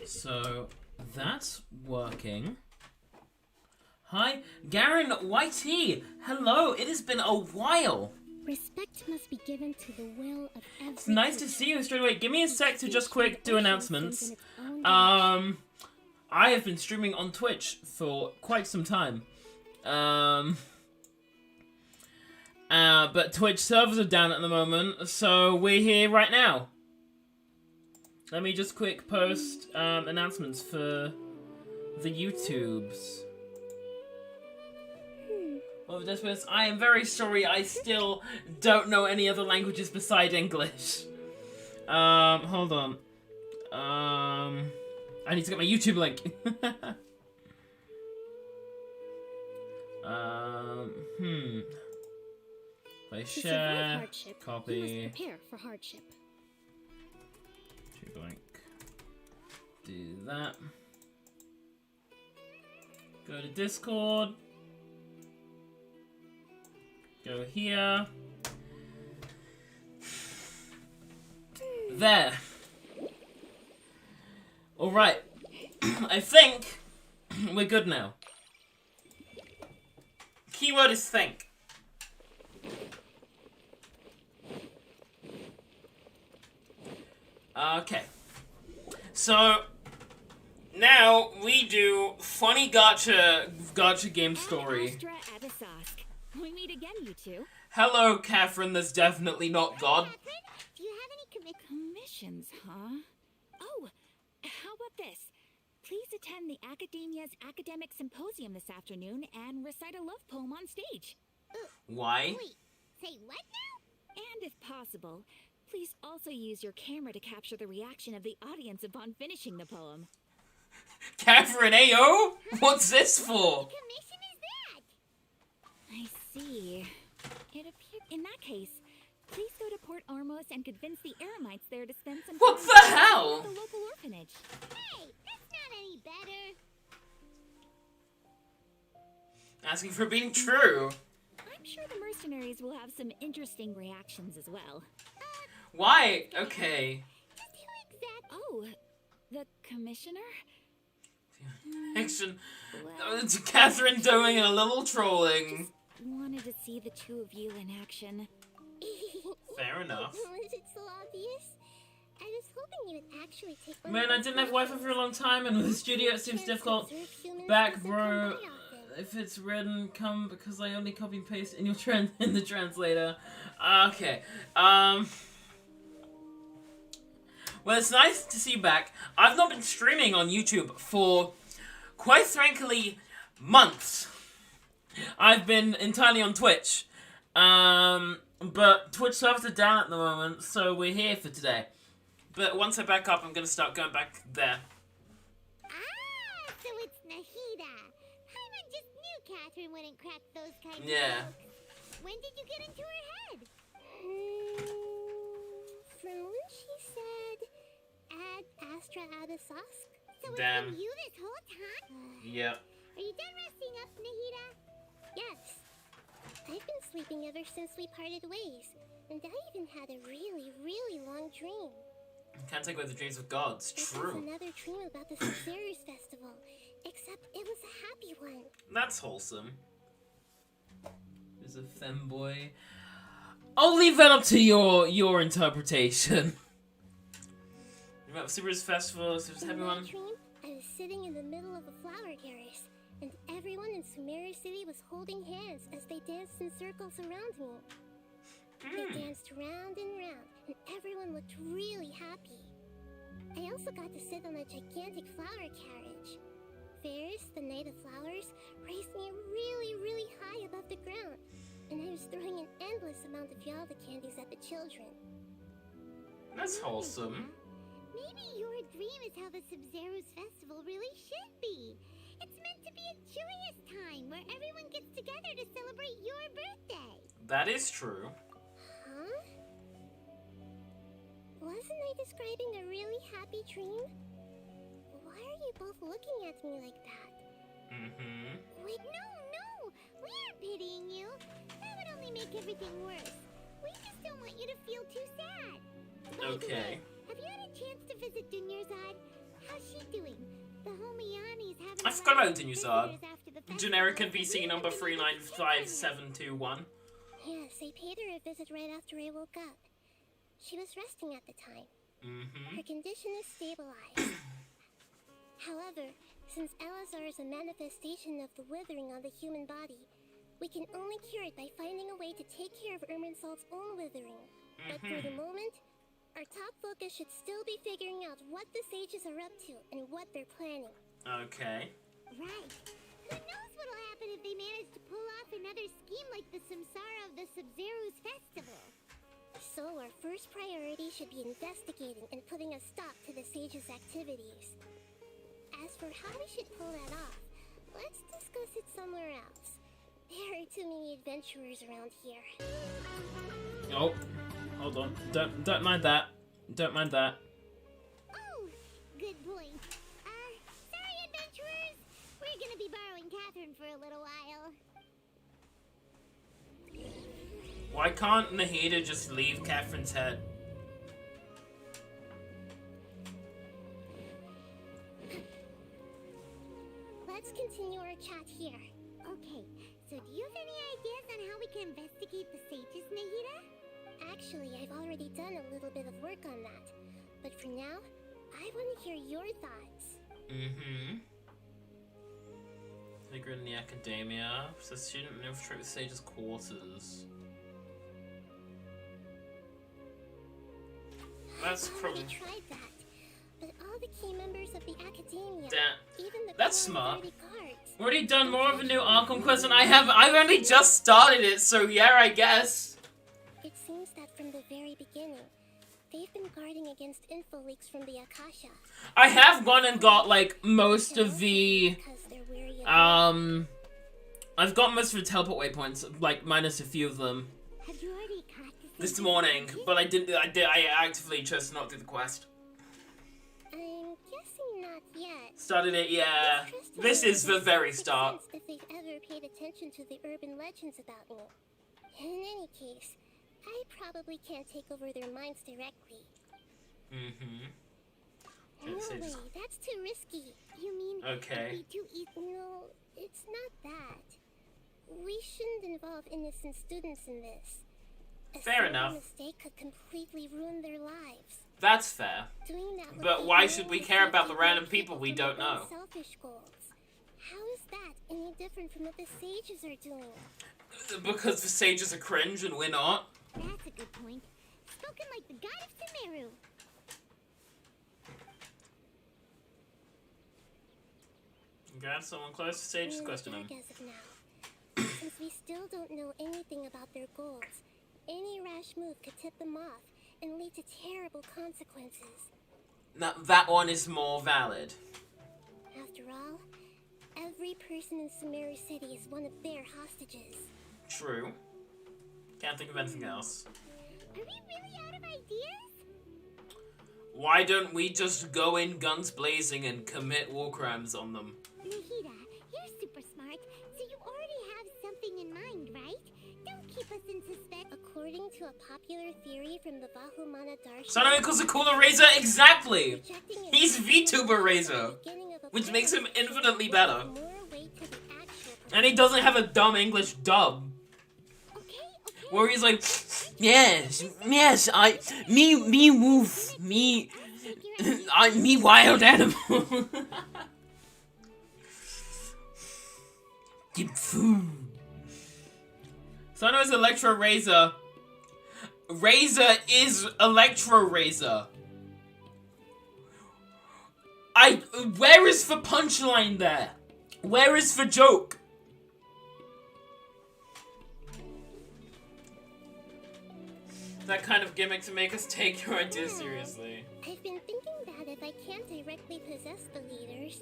So, that's working. Hi, Garen YT! Hello, it has been a while! Respect must be given to the will of every. It's nice to see you straight away. Give me a sec to just quick do announcements. I have been streaming on Twitch for quite some time. But Twitch servers are down at the moment, so we're here right now. Let me just quick post announcements for the YouTubes. Well, this I am very sorry, I still don't know any other languages beside English. Hold on. I need to get my YouTube link. If I share, copy. Prepare for hardship. Do that. Go to Discord. Go here. There. Alright. I think we're good now. Keyword is think. Okay. So, now we do funny gacha game story. We meet again, you two. Hello, Catherine. That's definitely not God. Catherine, do you have any commissions, huh? Oh, how about this? Please attend the Academia's Academic Symposium this afternoon and recite a love poem on stage. Why? Wait, say what now? And if possible, please also use your camera to capture the reaction of the audience upon finishing the poem. Catherine, Ayo? What's this for? What commission is that? I see. It appeared in that case, please go to Port Ormos and convince the Eremites there to spend some time What the hell? at the local orphanage. Hey, that's not any better. Asking for being true. I'm sure the mercenaries will have some interesting reactions as well. Why? Okay. Just who exactly? Oh, the commissioner? Action. Well, It's Catherine doing a little trolling. just wanted to see the two of you in action. Fair enough. Was it so obvious? I was hoping you would actually take one. Man, I didn't have Wi-Fi for a long time, and with the studio it seems difficult. Back, bro. If it's written, come because I only copy and paste in your in the translator. Okay. Well, it's nice to see you back. I've not been streaming on YouTube for, quite frankly, months. I've been entirely on Twitch. But Twitch servers are down at the moment, so we're here for today. But once I back up, I'm going to start going back there. Ah, so it's Nahida. I just knew Catherine wouldn't crack those kinds of jokes. When did you get into her head? From when she said, "Ad Astra Abyssosque." So it's Damn. been you this whole time? Yep. Are you done resting up, Nahida? Yes. I've been sleeping ever since we parted ways, and I even had a really, really long dream. Can't take away the dreams of gods. True. It was another dream about the Sabzerus festival, except it was a happy one. That's wholesome. There's a femboy. I'll leave that up to your interpretation. Remember Sabzerus festival? It was a happy one. In that dream, I was sitting in the middle of a flower terrace, and everyone in Sumeru City was holding hands as they danced in circles around me. They danced round and round, and everyone looked really happy. I also got to sit on a gigantic flower carriage. Ferris, the Knight of Flowers, raised me really, really high above the ground, and I was throwing an endless amount of Yalda candies at the children. That's wholesome. Maybe your dream is how the Sabzerus festival really should be. It's meant to be a joyous time where everyone gets together to celebrate your birthday. That is true. Huh? Wasn't I describing a really happy dream? Why are you both looking at me like that? Wait, no! We aren't pitying you. That would only make everything worse. We just don't want you to feel too sad. By the way, Okay. have you had a chance to visit Dunyarzad? How's she doing? I forgot about the new sub. Generic NPC number 395721. Yes, I paid her a visit right after I woke up. She was resting at the time. Her condition is stabilized. However, since Elazar is a manifestation of the withering on the human body, we can only cure it by finding a way to take care of Irminsol's own withering. But for the moment, our top focus should still be figuring out what the sages are up to and what they're planning. Okay. Right. Who knows what'll happen if they manage to pull off another scheme like the Samsara of the Sub-Zero's festival? So our first priority should be investigating and putting a stop to the sages' activities. As for how we should pull that off, let's discuss it somewhere else. There are too many adventurers around here. Oh, hold on. Don't mind that. Don't mind that. Oh, good point. Sorry, adventurers. We're gonna be borrowing Catherine for a little while. Why can't Nahida just leave Catherine's head? Let's continue our chat here. Okay, so do you have any ideas on how we can investigate the sages, Nahida? Actually, I've already done a little bit of work on that. But for now, I want to hear your thoughts. Figure in the academia. So student infiltrate the sage's quarters. That's I've probably... already tried that. But all the key members of the academia, That's even the core smart. authority guards, Already done more of a new Arkham quest than I have. I've only just started it, so yeah, I guess. it seems that from the very beginning, they've been guarding against info leaks from the Akasha. I have gone and got, like, most of the... Because they're wary of I've got most of the teleport waypoints, like, minus a few of them. Have you already caught the This sages morning, sages? but I actively chose not to do the quest. I'm guessing not yet. Started it, yeah. This is the very start. If they've ever paid attention to the urban legends about me. In any case, I probably can't take over their minds directly. No way, that's too risky. You mean Okay. it'd be too easy? No, it's not that. We shouldn't involve innocent students in this. A Fair single enough. mistake could completely ruin their lives. That's fair. Doing that would But be why more should we than care about the taking random people people we from don't their own know? Selfish goals. How is that any different from what the sages are doing? Because the sages are cringe and we're not. That's a good point. Spoken like the god of Sumeru. Got someone close to sages We're question in the him. dark as of now. Since we still don't know anything about their goals, any rash move could tip them off and lead to terrible consequences. Now, that one is more valid. After all, every person in Sumeru City is one of their hostages. True. Can't think of anything else. Are we really out of ideas? Why don't we just go in guns blazing and commit war crimes on them? Nahida, you're super smart, so you already have something in mind, right? Don't keep us in suspense. According to a popular theory from the Bahumana Darshan, Sono equals a cooler Razor? Exactly! rejecting an He's action VTuber is Razor, the beginning of a which makes him plan infinitely with better. more weight to the actual And he doesn't have a dumb English dub. Okay. Where he's like, yes, me wolf, me wild animal. Give food. Cyno is Electro Razor. Razor is Electro Razor. Where is the punchline there? Where is the joke? That kind of gimmick to make us take your ideas seriously. I've been thinking that if I can't directly possess the leaders,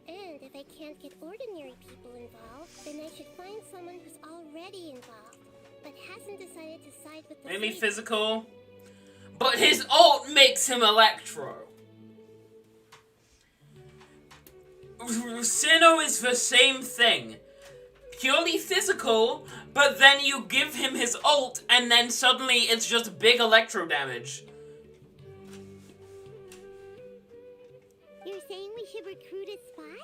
and if I can't get ordinary people involved, then I should find someone who's already involved, but hasn't decided to side with the Mainly sages. physical. But his ult makes him Electro. Cyno is the same thing. Purely physical, but then you give him his ult, and then suddenly it's just big electro damage. You're saying we to recruit a spy?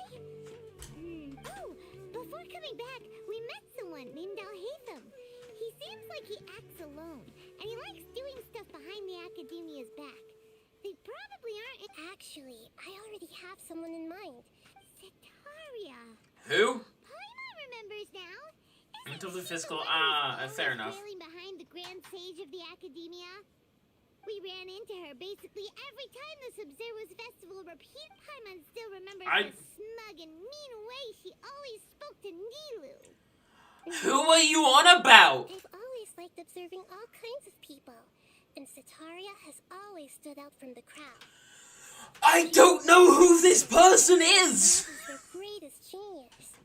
Oh, before coming back, we met someone named Alhaitham. He seems like he acts alone, and he likes doing stuff behind the Academia's back. They probably aren't. Actually, I already have someone in mind. Sitaria. Who? Paimon remembers now. Until the Isn't she fiscal. one who's Fair always enough. trailing behind the Grand Sage of the Academia? We ran into her basically every time the Sub-Zero's festival repeated. Paimon still remembers the smug and mean way she always spoke to Nilu. Who are you on about? I've always liked observing all kinds of people, and Sitaria has always stood out from the crowd. I don't know who this person is! She's her greatest genius.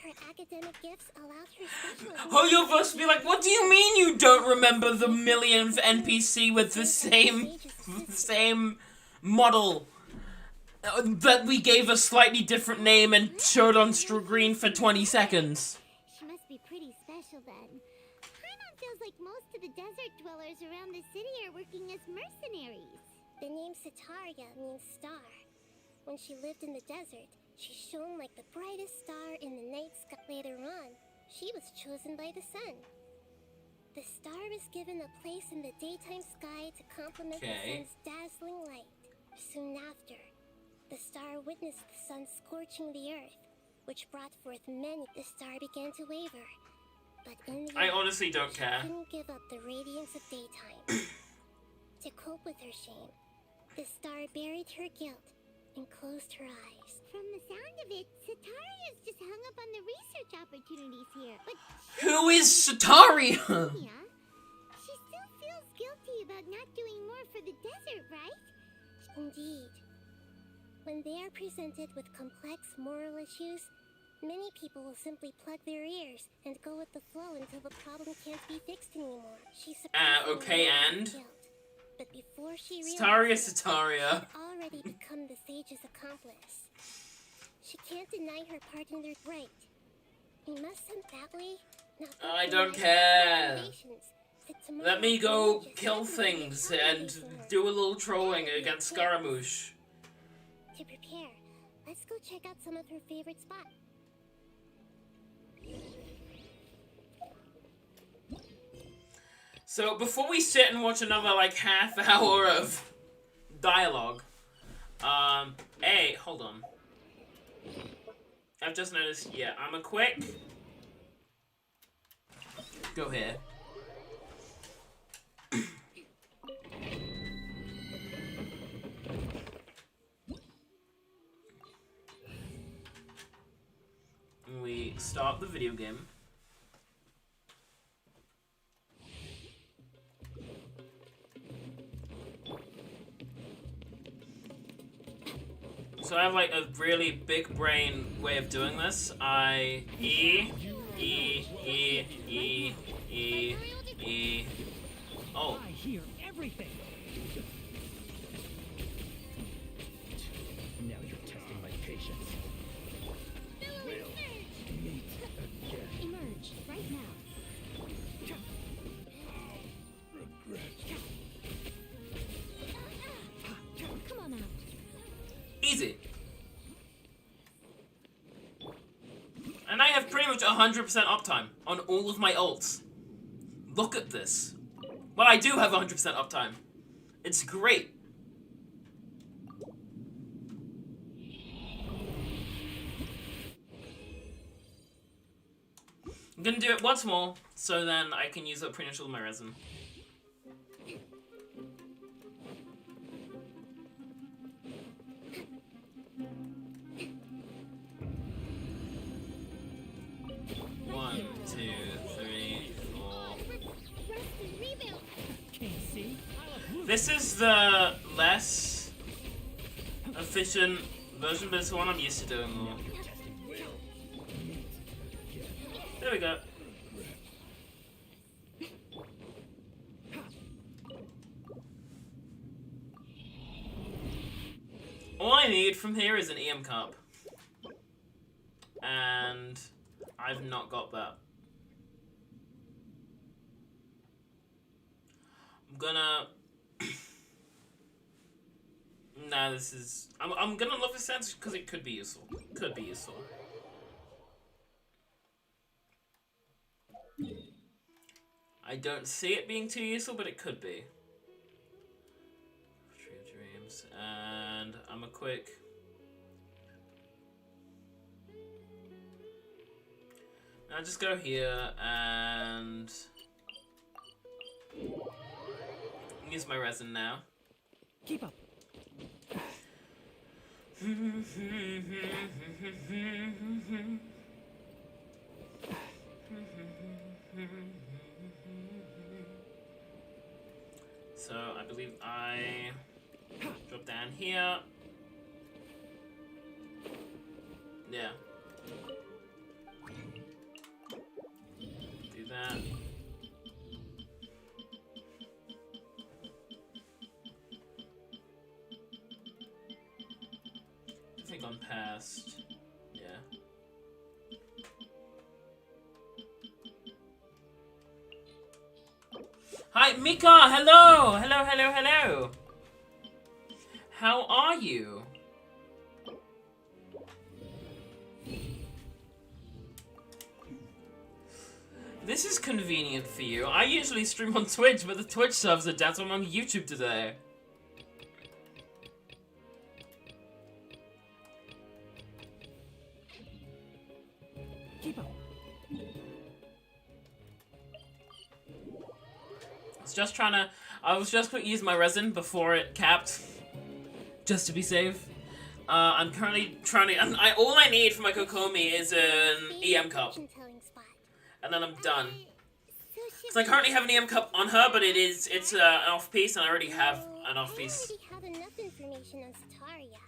Her academic gifts allowed her special... Oh, you're supposed to be like, what do you mean you don't remember the millionth NPC with the same model that we gave a slightly different name and showed on screen for 20 seconds? She must be pretty special then. Paimon feels like most of the desert dwellers around the city are working as mercenaries. The name Sitaria means star. When she lived in the desert, she shone like the brightest star in the night sky. Later on, she was chosen by the sun. The star was given a place in the daytime sky to complement the sun's dazzling light. Soon after, the star witnessed the sun scorching the earth, which brought forth many. The star began to waver, but in the I end, honestly don't she care. couldn't give up the radiance of daytime. To cope with her shame, the star buried her guilt and closed her eyes. From the sound of it, Sitaria's just hung up on the research opportunities here. But Who is Sitaria? yeah, she still feels guilty about not doing more for the desert, right? Indeed. When they are presented with complex moral issues, many people will simply plug their ears and go with the flow until the problem can't be fixed anymore. She's okay, and? guilt. But before she Sitaria. she'd already become the sage's accomplice. She can't deny her part in their right. We must send that way. I don't care. Let me go kill things and do a little trolling against Scaramouche. To prepare, let's go check out some of her favorite spots. So before we sit and watch another like half hour of dialogue, hey, hold on. I've just noticed, yeah, I'm a quick go here. We start the video game. So I have like a really big brain way of doing this. Oh. I hear everything. Now you're testing my patience. Emerge right now. Come on out. Easy. And I have pretty much 100% uptime on all of my ults. Look at this. Well, I do have 100% uptime. It's great. I'm gonna do it once more, so then I can use up pretty much all my resin. One, two, three, four. Can't see. This is the less efficient version, but it's the one I'm used to doing more. You're testing will. There we go. All I need from here is an EM cup. And I've not got that. I'm gonna... nah, this is... I'm gonna look for sense because it could be useful. Could be useful. I don't see it being too useful, but it could be. Tree of Dreams. And I'm a quick... I'll just go here and... use my resin now. Keep up. So I believe I drop down here. Yeah. Do that. I think I'm past. Yeah. Hi, Mika! Hello! Hello, hello, hello! How are you? This is convenient for you. I usually stream on Twitch, but the Twitch servers are down, so I'm on YouTube today. Keep up. I was just going to use my resin before it capped. Just to be safe. I'm currently trying to... all I need for my Kokomi is an EM cup. And then I'm done. Because I currently have an EM cup on her, but it's an off-piece, and I already have an off-piece. I already have enough information on Sataria.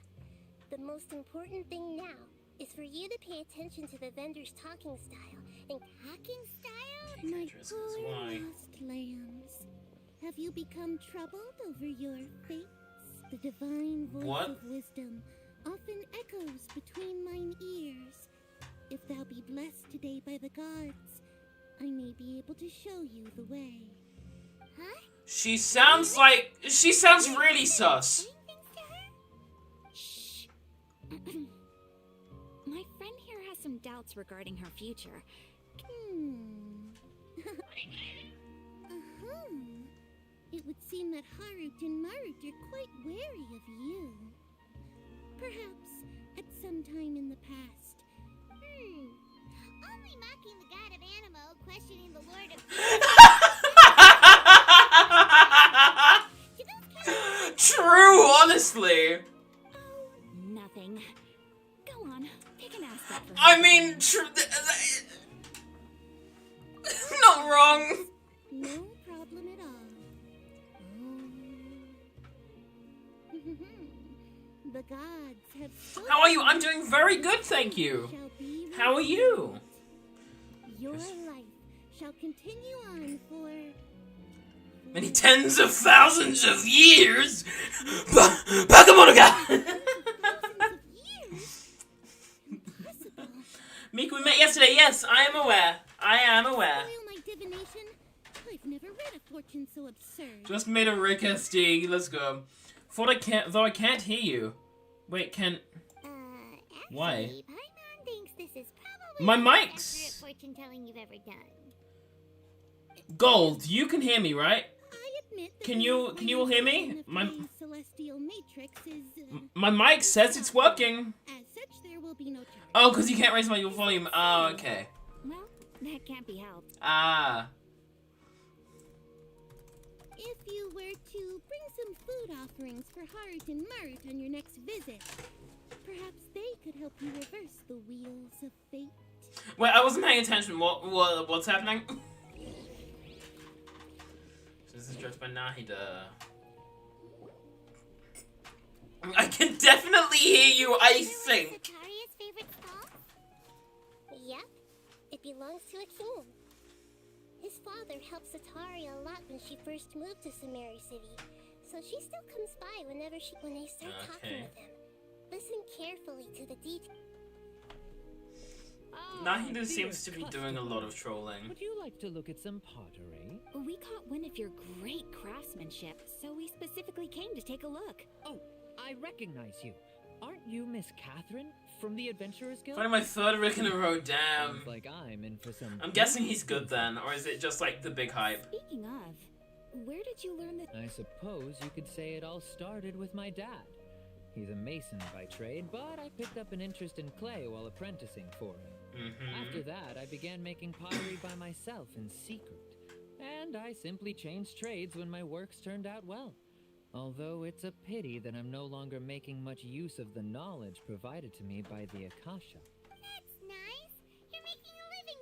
The most important thing now is for you to pay attention to the vendor's talking style. And talking style? My poor lost lambs. Have you become troubled over your fates? The divine voice of wisdom often echoes between mine ears. If thou be blessed today by the gods, I may be able to show you the way. Huh? She sounds really sus. Shh. My friend here has some doubts regarding her future. It would seem that Harut and Marut are quite wary of you. Perhaps at some time in the past. Only mocking the god of Animo, questioning the lord of... True, honestly. Oh, nothing. Go on, pick an aspect for her. I mean, not wrong. No problem at all. The gods have spoken. How are you? I'm doing very good, thank you. How are you? Your life shall continue on for Many tens of thousands of years. Pokemon God. Miku, we met yesterday. Yes, I am aware. I am aware. my divination. I've never read a fortune so absurd. Just made a Rick SD. Let's go. Though I can't hear you. Wait, can... Why? Paimon thinks this is probably My the most mics. accurate fortune telling you've ever done. Gold, you can hear me, right? I admit that Can you all hear me? My celestial matrix is my mic says it's working. as such there will be no charge. Oh, because you can't raise my volume. Oh, okay. Well, that can't be helped. Ah. If you were to bring some food offerings for Harut and Marut on your next visit, perhaps they could help you reverse the wheels of fate. Wait, I wasn't paying attention. What's happening? This is judged by Nahida. I can definitely hear you, I think. Sataria's favorite stall? Yep. It belongs to a king. His father helped Sataria a lot when she first moved to Samari City, so she still comes by when they start talking with him. Listen carefully to the details. Nahida seems to be doing a lot of trolling. Would you like to look at some pottery? We caught wind of your great craftsmanship, so we specifically came to take a look. Oh, I recognize you. Aren't you Miss Catherine from the Adventurers Guild? Finding my third Rick in a row, damn. Sounds like I'm in for some... I'm guessing he's good then, or is it just like the big hype? Speaking of, where did you learn that? I suppose you could say it all started with my dad. He's a mason by trade, but I picked up an interest in clay while apprenticing for him. After that, I began making pottery by myself in secret. And I simply changed trades when my works turned out well. Although it's a pity that I'm no longer making much use of the knowledge provided to me by the Akasha. That's nice. You're making a living.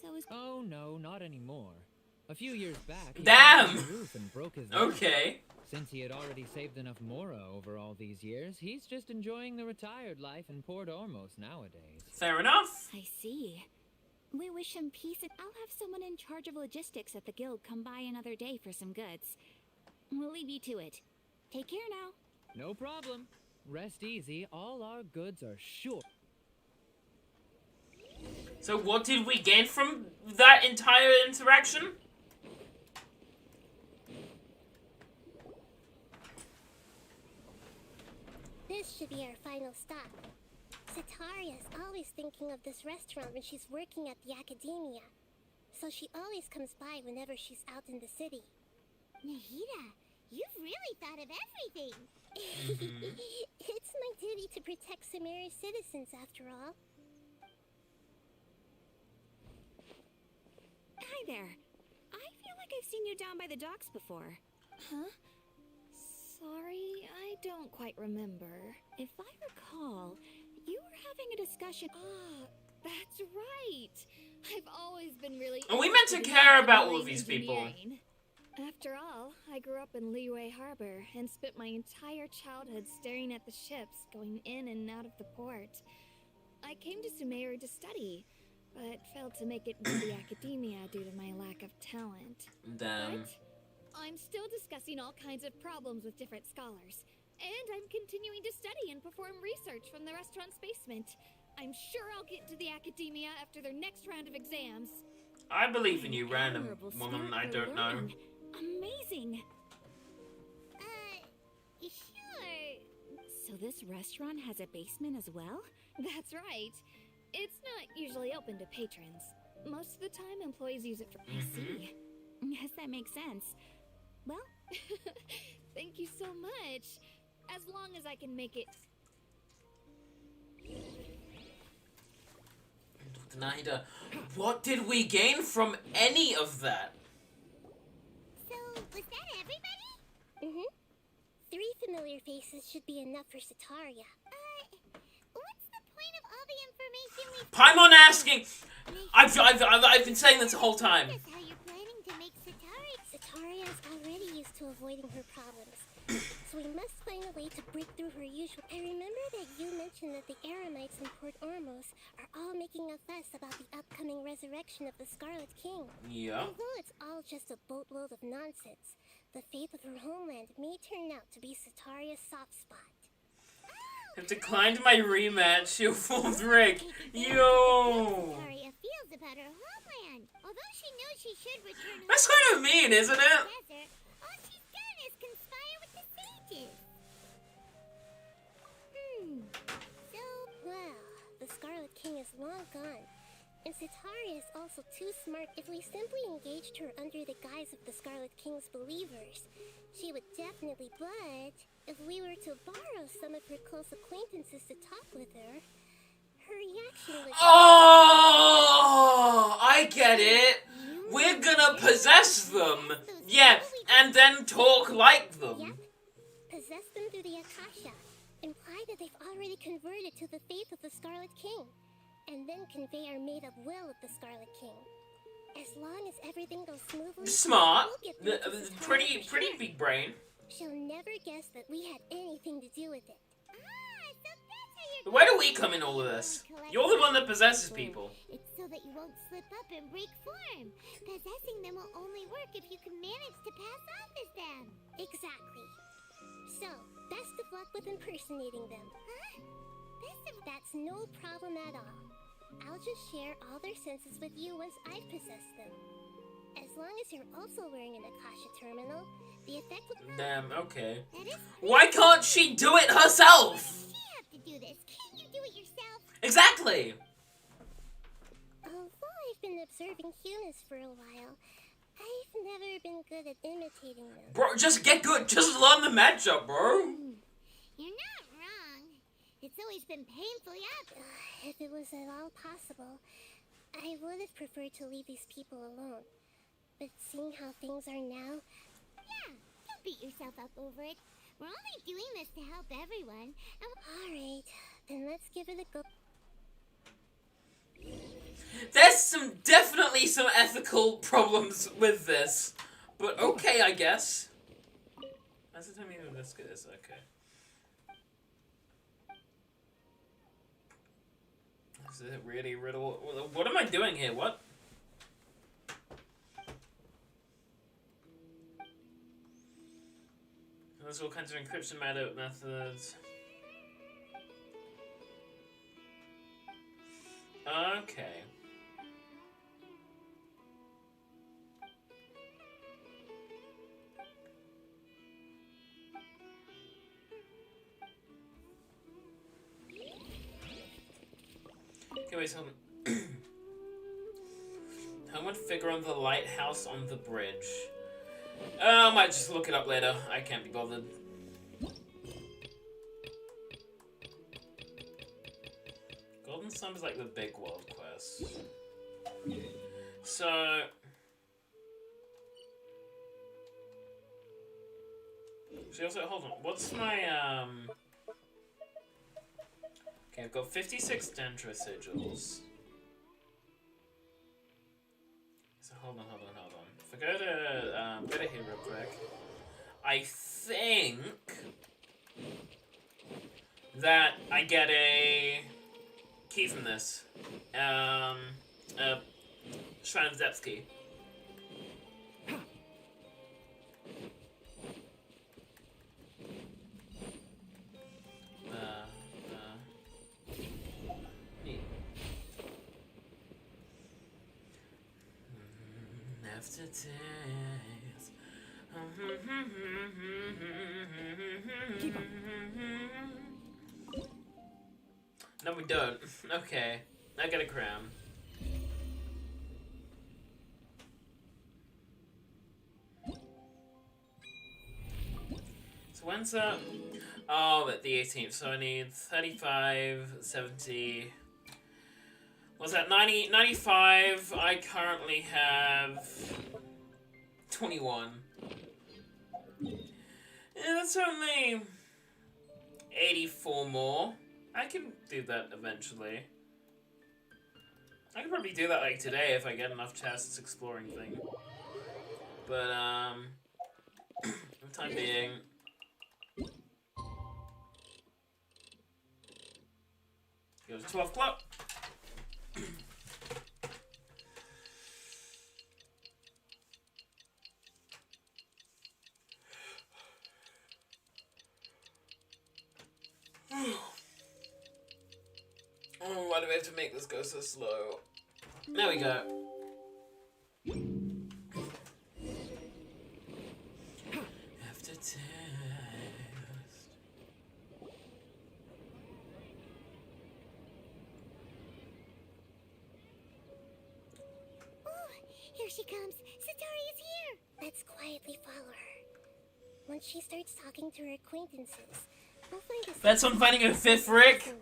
So is... Oh no, not anymore. A few years back, he Damn! fell off the roof and broke his leg. Okay. Since he had already saved enough Mora over all these years, he's just enjoying the retired life in Port Ormos nowadays. Fair enough. I see. We wish him peace, and I'll have someone in charge of logistics at the guild come by another day for some goods. We'll leave you to it. Take care now. No problem. Rest easy, all our goods are sure. So what did we gain from that entire interaction? This should be our final stop. Sataria's always thinking of this restaurant when she's working at the academia. So she always comes by whenever she's out in the city. Nahida, you've really thought of everything. It's my duty to protect Sumeru's citizens, after all. Hi there. I feel like I've seen you down by the docks before. Huh? Sorry, I don't quite remember. If I recall, you were having a discussion. Ah, that's right. I've always been really... Are we meant to care about all of these people? After all, I grew up in Liyue Harbor and spent my entire childhood staring at the ships going in and out of the port. I came to Sumeru to study, but failed to make it into the academia due to my lack of talent. Damn. But I'm still discussing all kinds of problems with different scholars, and I'm continuing to study and perform research from the restaurant's basement. I'm sure I'll get into the academia after their next round of exams. I believe in you, random Admirable woman spirit I for don't know. learning. Amazing. Sure. So this restaurant has a basement as well? That's right. It's not usually open to patrons. Most of the time, employees use it for... I see. Yes, that makes sense. Well, thank you so much. As long as I can make it... Dr. Nahida, what did we gain from any of that? So, was that everybody? Mm-hmm. 3 familiar faces should be enough for Sataria. What's the point of all the information we've... Paimon asking! I've been saying this the whole time. That's how you're planning to make Sataria... Sataria's already used to avoiding her problems. So we must find a way to break through her usual... I remember that you mentioned that the Eremites in Port Ormos are all making a fuss about the upcoming resurrection of the Scarlet King. Yeah. Although it's all just a boatload of nonsense, the fate of her homeland may turn out to be Sataria's soft spot. I've declined my rematch, you fooled Rick. Yo! Sataria feels about her homeland. Although she knows she should return... That's kind of mean, isn't it? Desert, all she's done is conspire with the sages. So, well, the Scarlet King is long gone. And Sataria is also too smart. If we simply engaged her under the guise of the Scarlet King's believers, she would definitely, but if we were to borrow some of her close acquaintances to talk with her, her reaction would... Oh, I get it. We're gonna possess them. Yeah, and then talk like them. Yep. Possess them through the Akasha. Imply that they've already converted to the faith of the Scarlet King. And then convey our made-up will of the Scarlet King. As long as everything goes smoothly... Smart. we'll get through to Sataria for Pretty sure. big brain. She'll never guess that we had anything to do with it. So that's how you're... Where do we come in all of this? You're the one that possesses people. It's so that you won't slip up and break form. Possessing them will only work if you can manage to pass off as them. Exactly. So, best of luck with impersonating them. Huh? That's no problem at all. I'll just share all their senses with you once I've possessed them. As long as you're also wearing an Akasha terminal, The effect will come. Damn, okay. That is Why can't she do it herself? she have to do this. Can't you do it yourself? Exactly! Although I've been observing humans for a while, I've never been good at imitating them. Bro, just get good. Just learn the matchup, bro. You're not wrong. It's always been painful, yeah. If it was at all possible, I would have preferred to leave these people alone. But seeing how things are now, Yeah, don't beat yourself up over it. We're only doing this to help everyone. And alright, then let's give it a go. There's definitely some ethical problems with this. But okay, I guess. That's the time you know this is okay. Is it really riddle? What am I doing here? What? There's all kinds of encryption methods. Okay. Okay, wait, so Homewood figure on the lighthouse on the bridge. I might just look it up later. I can't be bothered. Golden Sun is like the big world quest. So... also, hold on. What's my, Okay, I've got 56 Dendro sigils. So hold on. If I go to here real quick, I think that I get a key from this. Shrine of Depth key. After days. No, we don't. Okay, I got a crown. So when's up? Oh, at the 18th. So I need 35, 70. Was that 90, 95? I currently have 21. Yeah, that's only 84 more. I can do that eventually. I could probably do that like today if I get enough chests exploring thing. But for the time being, go to 12 o'clock. Oh, why do we have to make this go so slow? There we go. After test. Oh, here she comes. Satari is here. Let's quietly follow her. Once she starts talking to her acquaintances, we'll find a That's on finding a fifth Rick.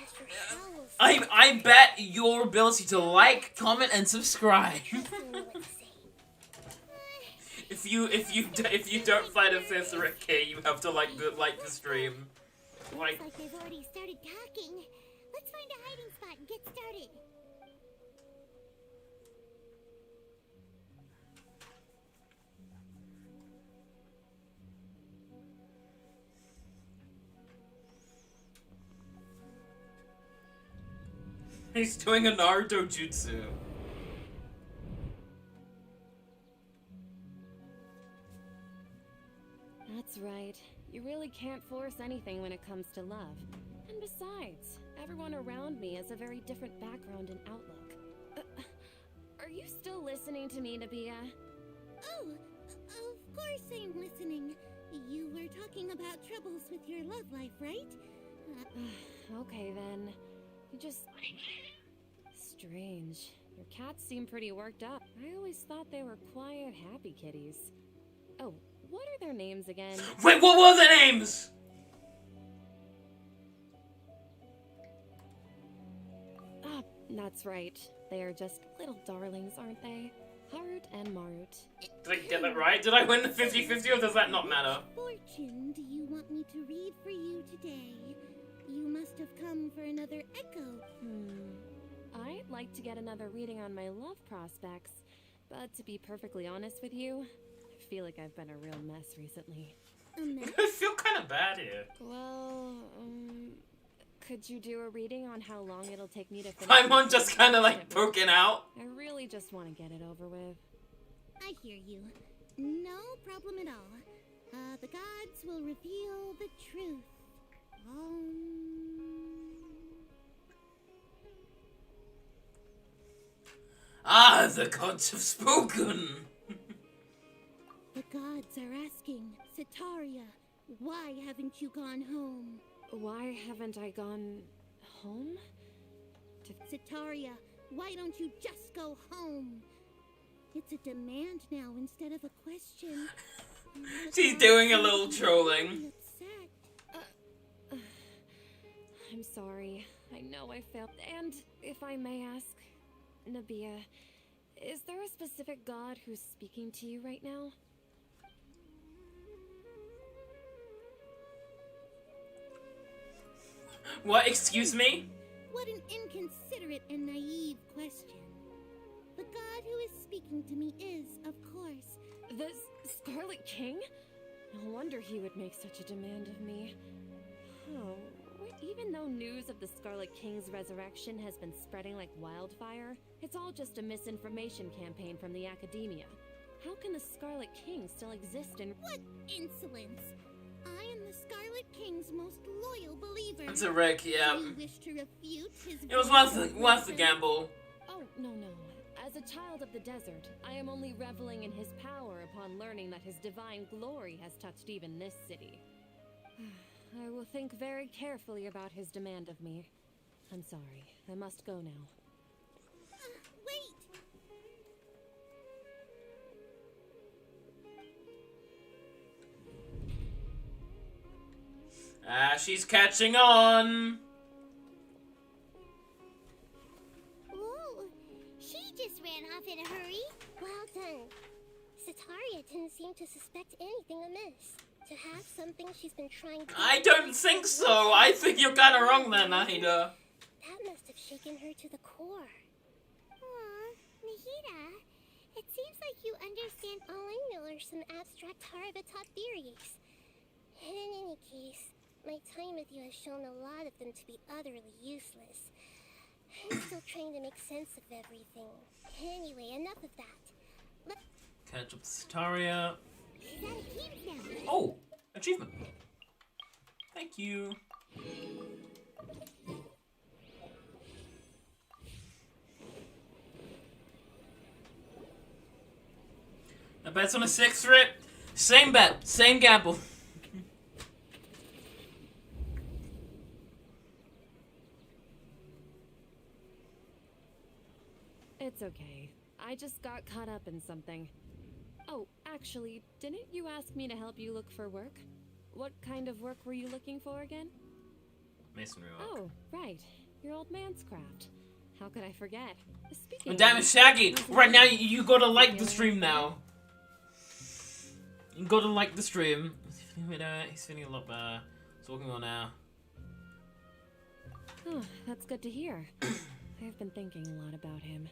As for how we'll I bet your ability to like, comment, and subscribe. If you don't find a fifth Rick here, you have to like the stream. Looks like they've already started talking. Let's find a hiding spot and get started. He's doing a Naruto jutsu. That's right. You really can't force anything when it comes to love. And besides, everyone around me has a very different background and outlook. Are you still listening to me, Nabia? Oh, of course I'm listening. You were talking about troubles with your love life, right? Okay then. You just... Strange. Your cats seem pretty worked up. I always thought they were quiet, happy kitties. Oh, what are their names again? Wait, what were their names? Ah, that's right. They are just little darlings, aren't they? Harut and Marut. Did I get that right? Did I win the 50-50 or does that not matter? Which fortune do you want me to read for you today? You must have come for another echo. I'd like to get another reading on my love prospects, but to be perfectly honest with you, I feel like I've been a real mess recently. A mess? I feel kind of bad here. Well, could you do a reading on how long it'll take me to finish? Paimon just kind of like broken out. I really just want to get it over with. I hear you. No problem at all. The gods will reveal the truth. Ah, the gods have spoken. The gods are asking, Sitaria, why haven't you gone home? Why haven't I gone home? Sitaria, why don't you just go home? It's a demand now instead of a question. She's doing a little trolling. Upset. I'm sorry. I know I failed. And if I may ask, Nabia, is there a specific god who's speaking to you right now? What? Excuse me? What an inconsiderate and naive question. The god who is speaking to me is, of course, The Scarlet King? No wonder he would make such a demand of me. Oh, even though news of the Scarlet King's resurrection has been spreading like wildfire, it's all just a misinformation campaign from the academia. How can the Scarlet King still exist in— What insolence! I am the Scarlet King's most loyal believer. It's a wreck, yeah. You wish to refute his It was worth the gamble. Oh, no. As a child of the desert, I am only reveling in his power upon learning that his divine glory has touched even this city. I will think very carefully about his demand of me. I'm sorry. I must go now. Wait! Ah, she's catching on. Whoa! She just ran off in a hurry. Well done. Sitaria didn't seem to suspect anything amiss. To have something she's been trying to— I don't think so. I think you're kind of wrong there, Nahida. That must have shaken her to the core. Aw, Nahida, it seems like you understand. All I know are some abstract Harabatop theories. And in any case, my time with you has shown a lot of them to be utterly useless. I'm still trying to make sense of everything. Anyway, enough of that. Catch up with Sitaria. Is that a team now? Oh, achievement. Thank you. I bet's on a 6 for it. Same bet, same gamble. It's okay. I just got caught up in something. Oh, actually, didn't you ask me to help you look for work? What kind of work were you looking for again? Masonry work. Oh, right. Your old man's craft. How could I forget? Speaking Oh, damn it, of, Shaggy! how's Right now, it you gotta like the feeling? stream now. You gotta like the stream. He's feeling a lot better. He's walking on now. Oh, that's good to hear. I've been thinking a lot about him.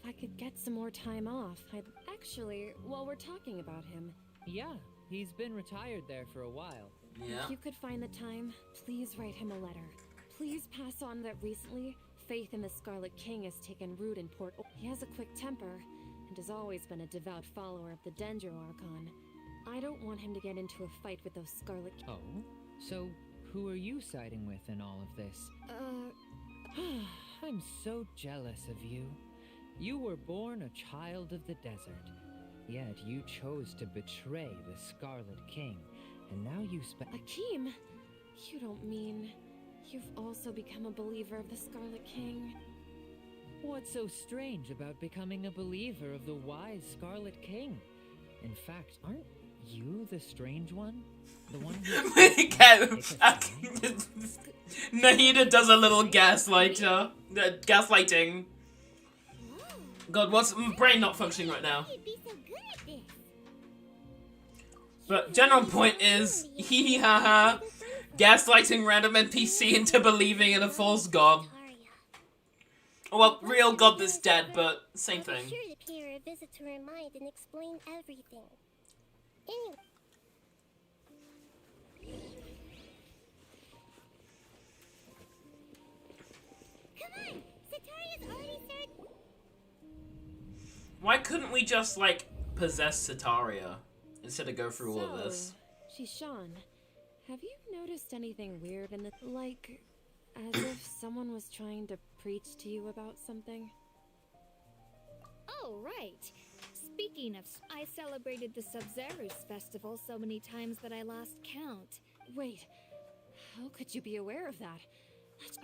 If I could get some more time off, I'd actually, while we're talking about him, Yeah, he's been retired there for a while. Yeah. if you could find the time, please write him a letter. Please pass on that recently, faith in the Scarlet King has taken root in Port. He has a quick temper, and has always been a devout follower of the Dendro Archon. I don't want him to get into a fight with those Scarlet. Oh? So, who are you siding with in all of this? I'm so jealous of you. You were born a child of the desert. Yet you chose to betray the Scarlet King, and now you Akeem, you don't mean you've also become a believer of the Scarlet King? What's so strange about becoming a believer of the wise Scarlet King? In fact, aren't you the strange one? The one who... Nahida does a little gaslighting. God, what's my brain not functioning right now? You'd be so good at this. But general point is, hee hee ha ha, gaslighting random NPC into believing in a false god. Well, real god that's dead, but same thing. I'll be sure to pay her a visit to her mind and explain everything. Anyway. Come on! Sataria's already started... Why couldn't we just, like, possess Sataria instead of go through all of this? Shishan, have you noticed anything weird in the... like, as if someone was trying to preach to you about something? Oh, right. Speaking of, I celebrated the Sub-Zerus festival so many times that I lost count. Wait, how could you be aware of that?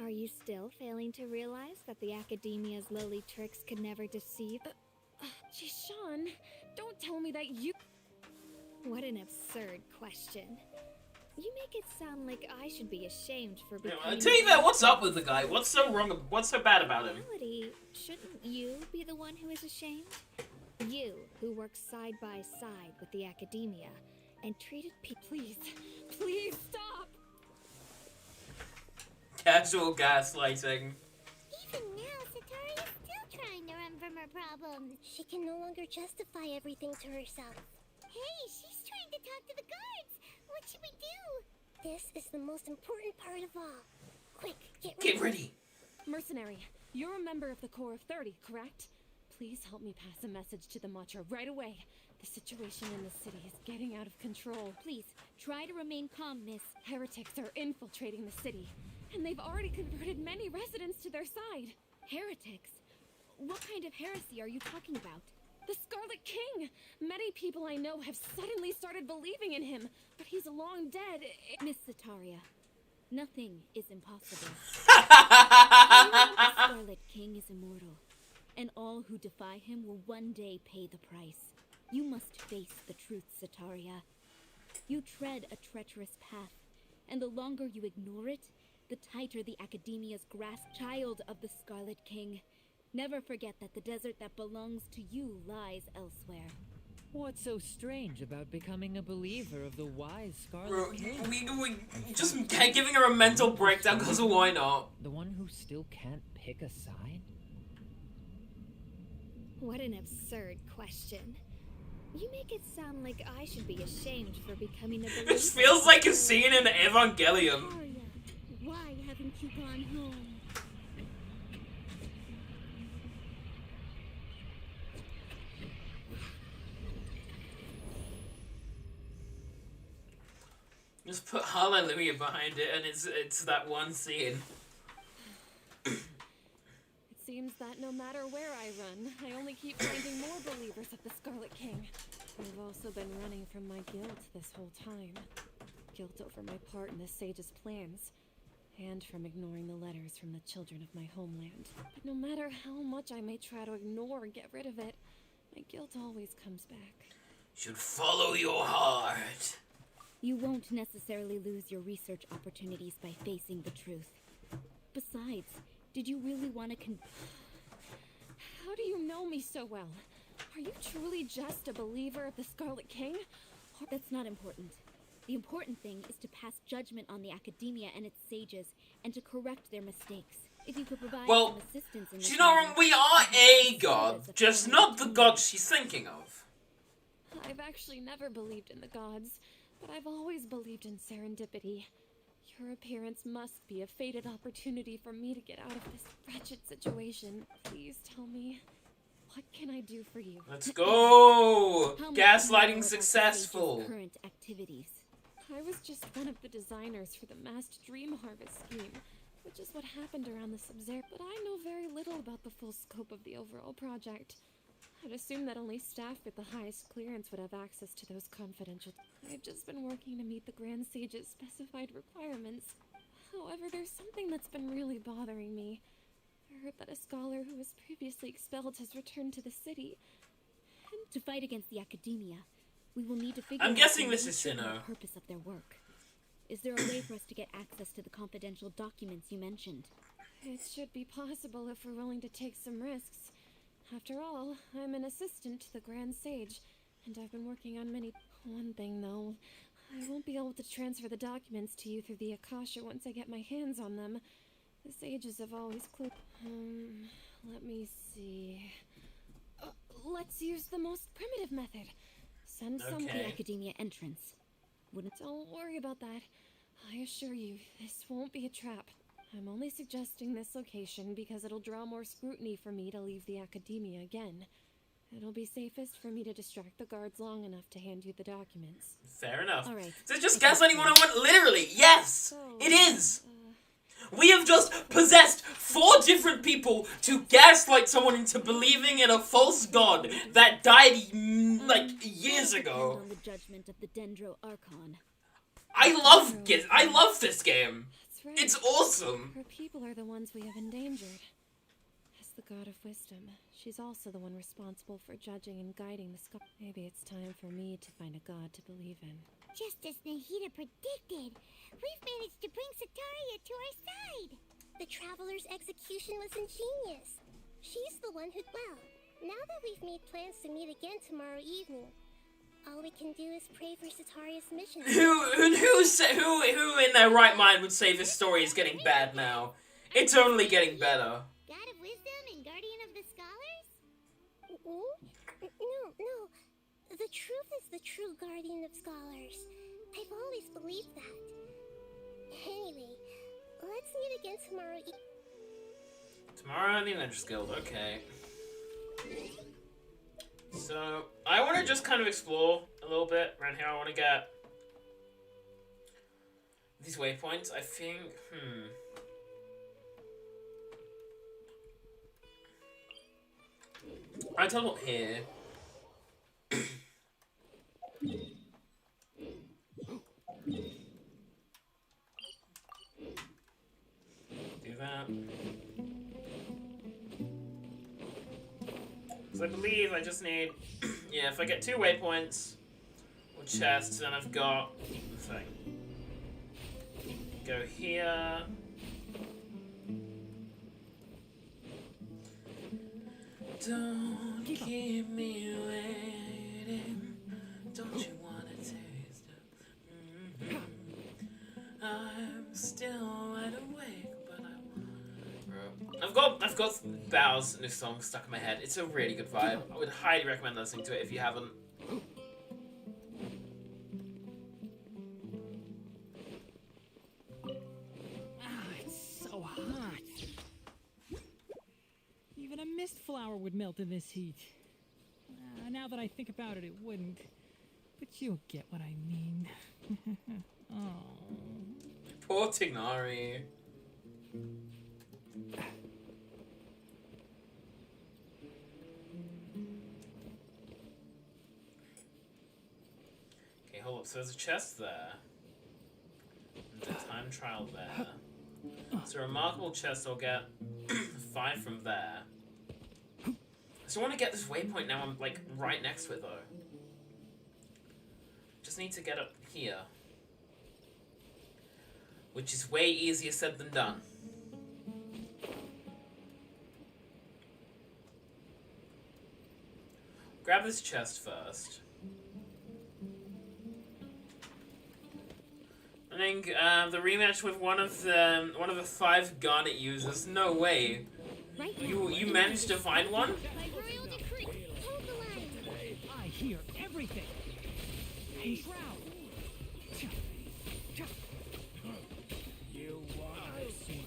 Are you still failing to realize that the Academia's lowly tricks could never deceive? Shishan, don't tell me that you... What an absurd question. You make it sound like I should be ashamed for becoming... To be fair, what's up with the guy? What's so wrong? What's so bad about him? In reality, shouldn't you be the one who is ashamed? You, who works side by side with the Academia and treated people... Please stop! Casual gaslighting. Even now, Sataria's still trying to run from her problems. She can no longer justify everything to herself. Hey, she's trying to talk to the guards. What should we do? This is the most important part of all. Quick, get Get ready. Mercenary, you're a member of the Corps of 30, correct? Please help me pass a message to the Matcha right away. The situation in the city is getting out of control. Please, try to remain calm, miss. Heretics are infiltrating the city, and they've already converted many residents to their side. Heretics? What kind of heresy are you talking about? The Scarlet King! Many people I know have suddenly started believing in him, but he's long dead. Miss Sataria, nothing is impossible. The Scarlet King is immortal, and all who defy him will one day pay the price. You must face the truth, Sataria. You tread a treacherous path, and the longer you ignore it, the tighter the Academia's grasp. Child of the Scarlet King, never forget that the desert that belongs to you lies elsewhere. What's so strange about becoming a believer of the wise Scarlet Bro, King? we just giving her a mental breakdown because why not? The one who still can't pick a side? What an absurd question. You make it sound like I should be ashamed for becoming a believer. This feels like a scene in Evangelion. Sataria, why haven't you gone home? Just put Hallelujah behind it and it's that one scene. It seems that no matter where I run, I only keep finding more believers of the Scarlet King. I've also been running from my guilt this whole time. Guilt over my part in the sage's plans, and from ignoring the letters from the children of my homeland. But no matter how much I may try to ignore or get rid of it, my guilt always comes back. Should follow your heart. You won't necessarily lose your research opportunities by facing the truth. Besides, did you really want to How do you know me so well? Are you truly just a believer of the Scarlet King? That's not important. The important thing is to pass judgment on the Academia and its sages, and to correct their mistakes. If you could provide some assistance in this you know, matter, we are a god, just not the god she's thinking of. I've actually never believed in the gods, but I've always believed in serendipity. Your appearance must be a fated opportunity for me to get out of this wretched situation. Please tell me, what can I do for you? Let's go! How much do you know Gaslighting about the successful. sage's current activities? I was just one of the designers for the massed dream harvest scheme, which is what happened around the Sub-Zero. But I know very little about the full scope of the overall project. I'd assume that only staff with the highest clearance would have access to those confidential. I've just been working to meet the Grand Sage's specified requirements. However, there's something that's been really bothering me. I heard that a scholar who was previously expelled has returned to the city. And to fight against the academia, we will need to figure I'm out guessing the this is nature and Cyno. the purpose of their work. Is there a way for us to get access to the confidential documents you mentioned? It should be possible if we're willing to take some risks. After all, I'm an assistant to the Grand Sage, and I've been working on many... One thing, though. I won't be able to transfer the documents to you through the Akasha once I get my hands on them. The sages have always let me see... let's use the most primitive method. Send some... Okay. The academia entrance. Don't worry about that. I assure you, this won't be a trap. I'm only suggesting this location because it'll draw more scrutiny for me to leave the academia again. It'll be safest for me to distract the guards long enough to hand you the documents. Fair enough. All right. Is it just gaslighting 101? Literally, yes! It is! We have just possessed 4 different people to gaslight someone into believing in a false god that died, like, years ago. On the judgment of the Dendro Archon. I love this game. That's right. It's awesome. Her people are the ones we have endangered. As the god of wisdom, she's also the one responsible for judging and guiding the scholar. Maybe it's time for me to find a god to believe in. Just as Nahida predicted, we've managed to bring Sataria to our side. The Traveler's execution was ingenious. She's the one who... Well, now that we've made plans to meet again tomorrow evening, all we can do is pray for Sataria's mission. Who in their right mind would say this story is getting bad now? It's only getting better. God of wisdom and guardian of the scholars? No. The truth is the true guardian of scholars. I've always believed that. Anyway, let's meet again tomorrow. Tomorrow in the Adventures Guild, okay. So, I want to just kind of explore a little bit around here. I want to get these waypoints, I think. I teleport here. Do that. Because I believe I just need... yeah, if I get 2 waypoints or chests, then I've got the thing. Go here. Don't keep me waiting. Don't you want to taste it? I'm still wide awake, but I've got Bow's new song stuck in my head. It's a really good vibe. I would highly recommend listening to it if you haven't. It's so hot. Even a mist flower would melt in this heat. Now that I think about it, it wouldn't. But you'll get what I mean. Oh. Poor Tignari. Okay, hold up. So there's a chest there. There's a time trial there. It's a remarkable chest. I'll get 5 from there. So I want to get this waypoint now. I'm like right next to it though. Just need to get up here. Which is way easier said than done. Grab this chest first. I think the rematch with one of the 5 Garnet users. No way. You managed to find one? Royal decree, hold the line. I hear everything. Hey, Shroud. You want to see?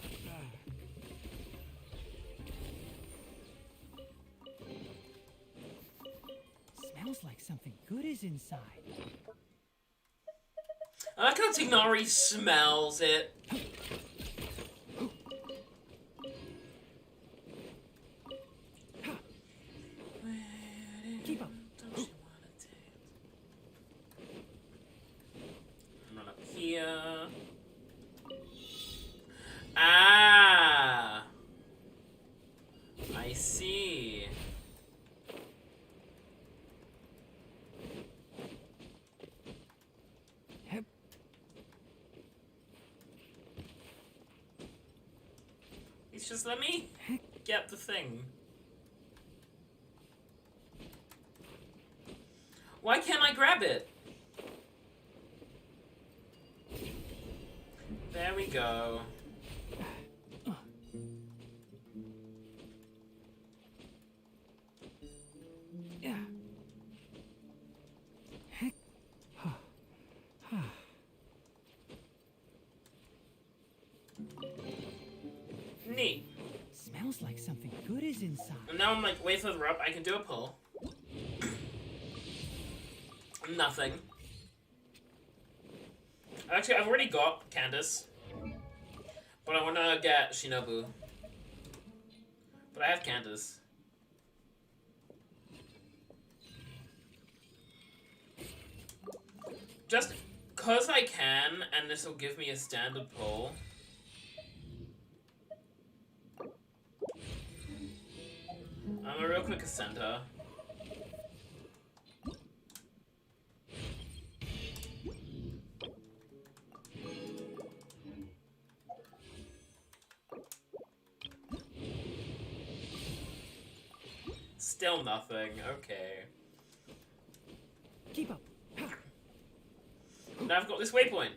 Smells like something good is inside. I like how Tignari smells it. Please just let me get the thing. Why can't I grab it? There we go. Neat. Smells like something good is inside. And now I'm like way further up. I can do a pull. Nothing. Actually, I've already got Candace. But I want to get Shinobu. But I have Candace. Just because I can, and this will give me a standard pull. I'm a real quick ascenter. Still nothing. Okay. Keep up. Now I've got this waypoint.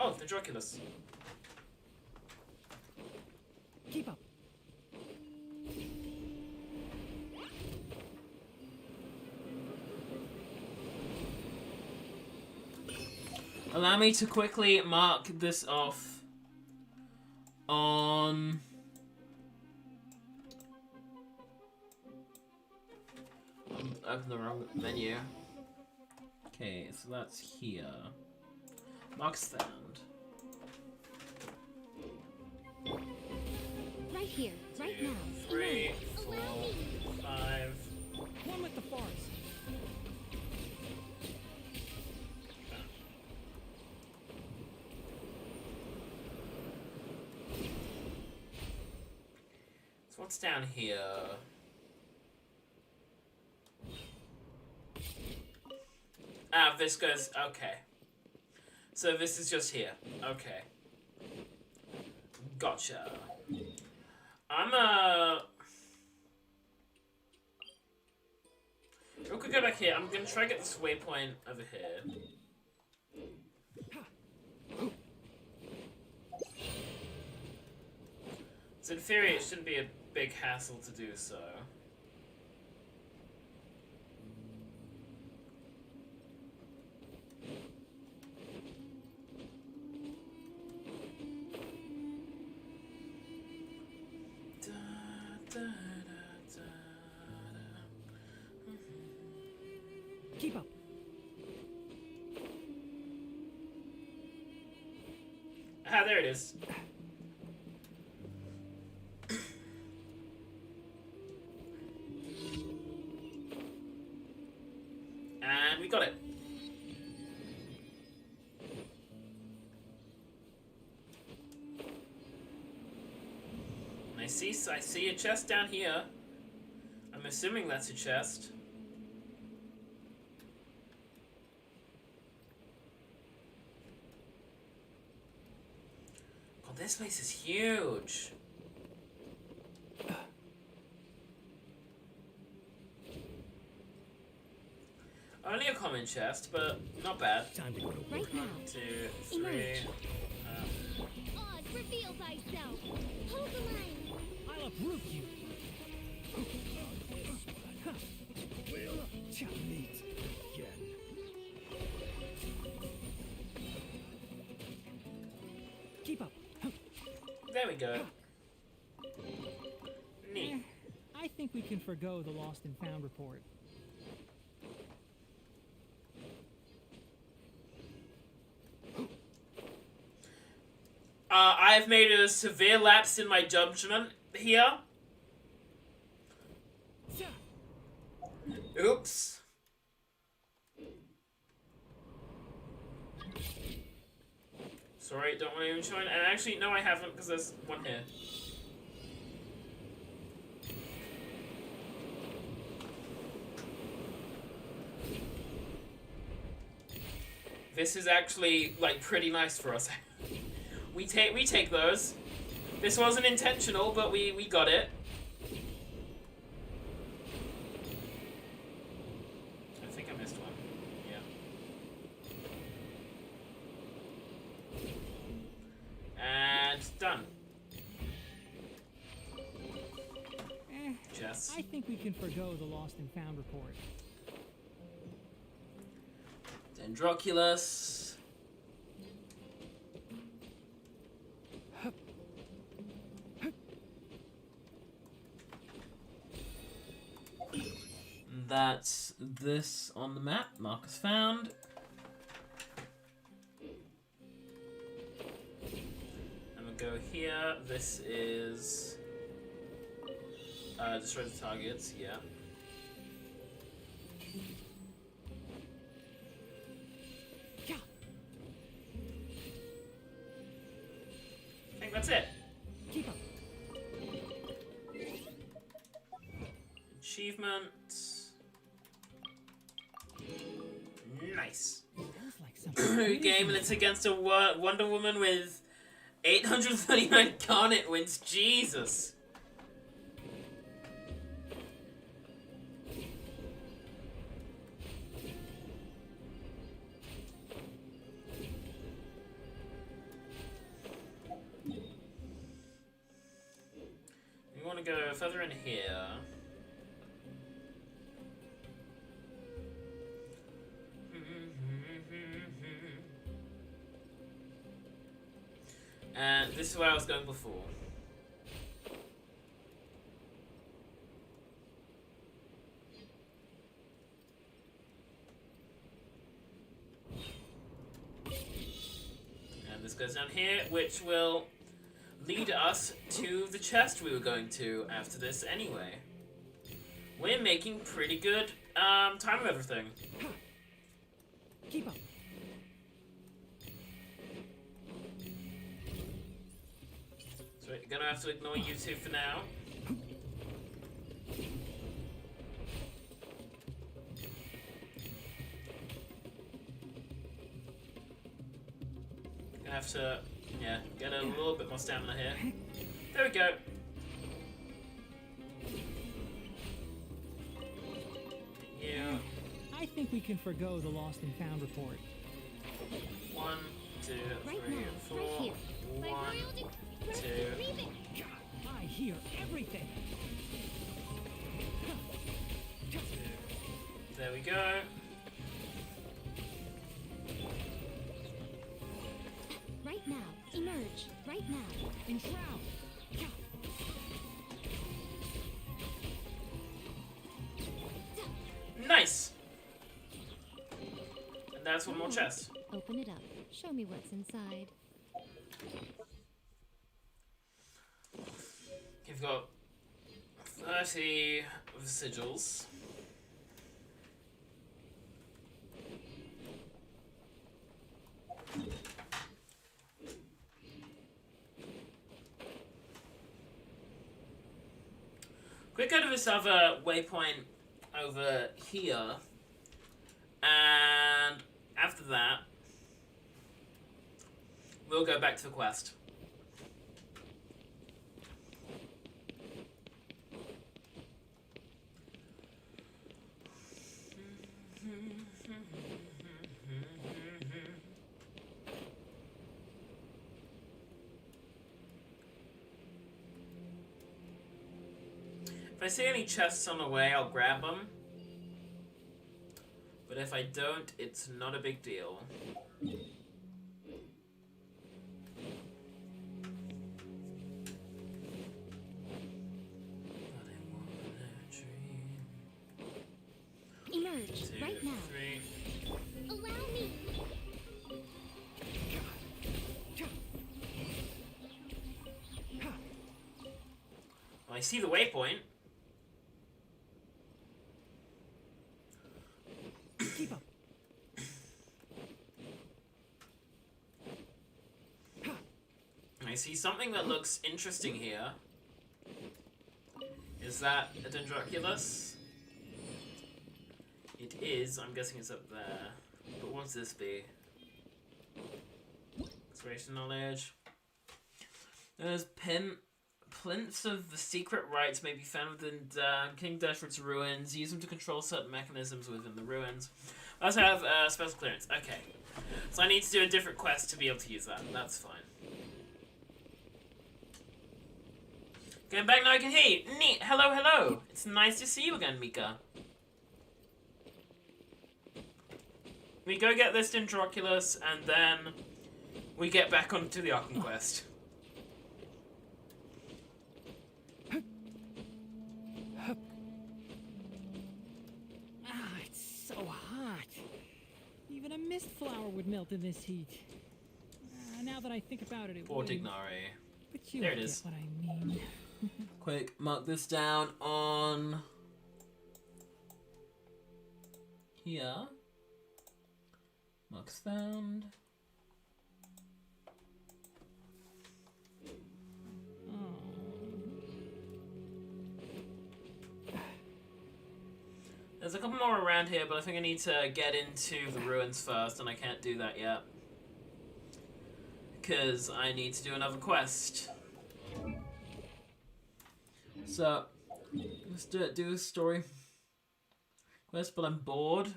Oh, the Draculus. Keep up. Allow me to quickly mark this off on... Open the wrong menu. Okay, so that's here. Mark stand. Right here, right Two, now. 3, 4, 5. One with the forest. So what's down here? Ah, this goes... Okay. So this is just here. Okay. Gotcha. Real quick, go back here. I'm gonna try to get this waypoint over here. So in theory, it shouldn't be a big hassle to do so. Keep up. Ah, there it is. And we got it. I see a chest down here. I'm assuming that's a chest. God, this place is huge. Only a common chest, but not bad. Time to go to work. Right now. 1, 2, 3. Odd, reveal thyself. Hold the line. I'll uproot you. We'll meet again. Keep up. There we go. Neat. I think we can forgo the lost and found report. I have made a severe lapse in my judgment here. Oops. Sorry, don't want to even join. And actually, no, I haven't, because there's one here. This is actually, like, pretty nice for us. we take those. This wasn't intentional, but we got it. I think I missed one. Yeah. And done. Chess. I think we can forgo the lost and found report. Dendroculus. That's this on the map. Marcus found. And we'll go here. This is destroy the targets. Yeah. I think that's it. Keep up. Achievement. Nice. Feels like something Game, and it's against a Wonder Woman with 839 Garnet wins. Jesus. We want to go further in here. And this is where I was going before. And this goes down here, which will lead us to the chest we were going to after this anyway. We're making pretty good time of everything. Keep up. So we're gonna have to ignore you two for now. Gonna have to, yeah, get a little bit more stamina here. There we go. Yeah. I think we can forgo the lost and found report. 1, 2, Right 3, now, 4. right here. 1, 2. I hear everything. There we go. Right now. Emerge. Right now. Enshroud. Nice. And that's one more chest. Open it up. Show me what's inside. You've got 30 of the sigils. Quick go to this other waypoint over here, and after that, we'll go back to the quest. If I see any chests on the way, I'll grab them. But if I don't, it's not a big deal. Emerge. Two, Right now. 3. Allow me. Well, I see the waypoint. Keep up. I see something that looks interesting here. Is that a Dendroculus? It is. I'm guessing it's up there. But what's this be? Exploration knowledge. There's plinths of the secret rites may be found within King Dashwood's ruins. Use them to control certain mechanisms within the ruins. I also have special clearance. Okay. So I need to do a different quest to be able to use that. That's fine. Going back now I can hear you. Neat. Hello, hello. It's nice to see you again, Mika. We go get this Dendroculus, and then we get back onto the Arkham quest. It's so hot. Even a mist flower would melt in this heat. Now that I think about it, it Poor wouldn't. Dignare. But you There it get is. what I mean. Quick, mark this down on here. Marks found. There's a couple more around here, but I think I need to get into the ruins first, and I can't do that yet. Because I need to do another quest. So, let's do a story quest, but I'm bored.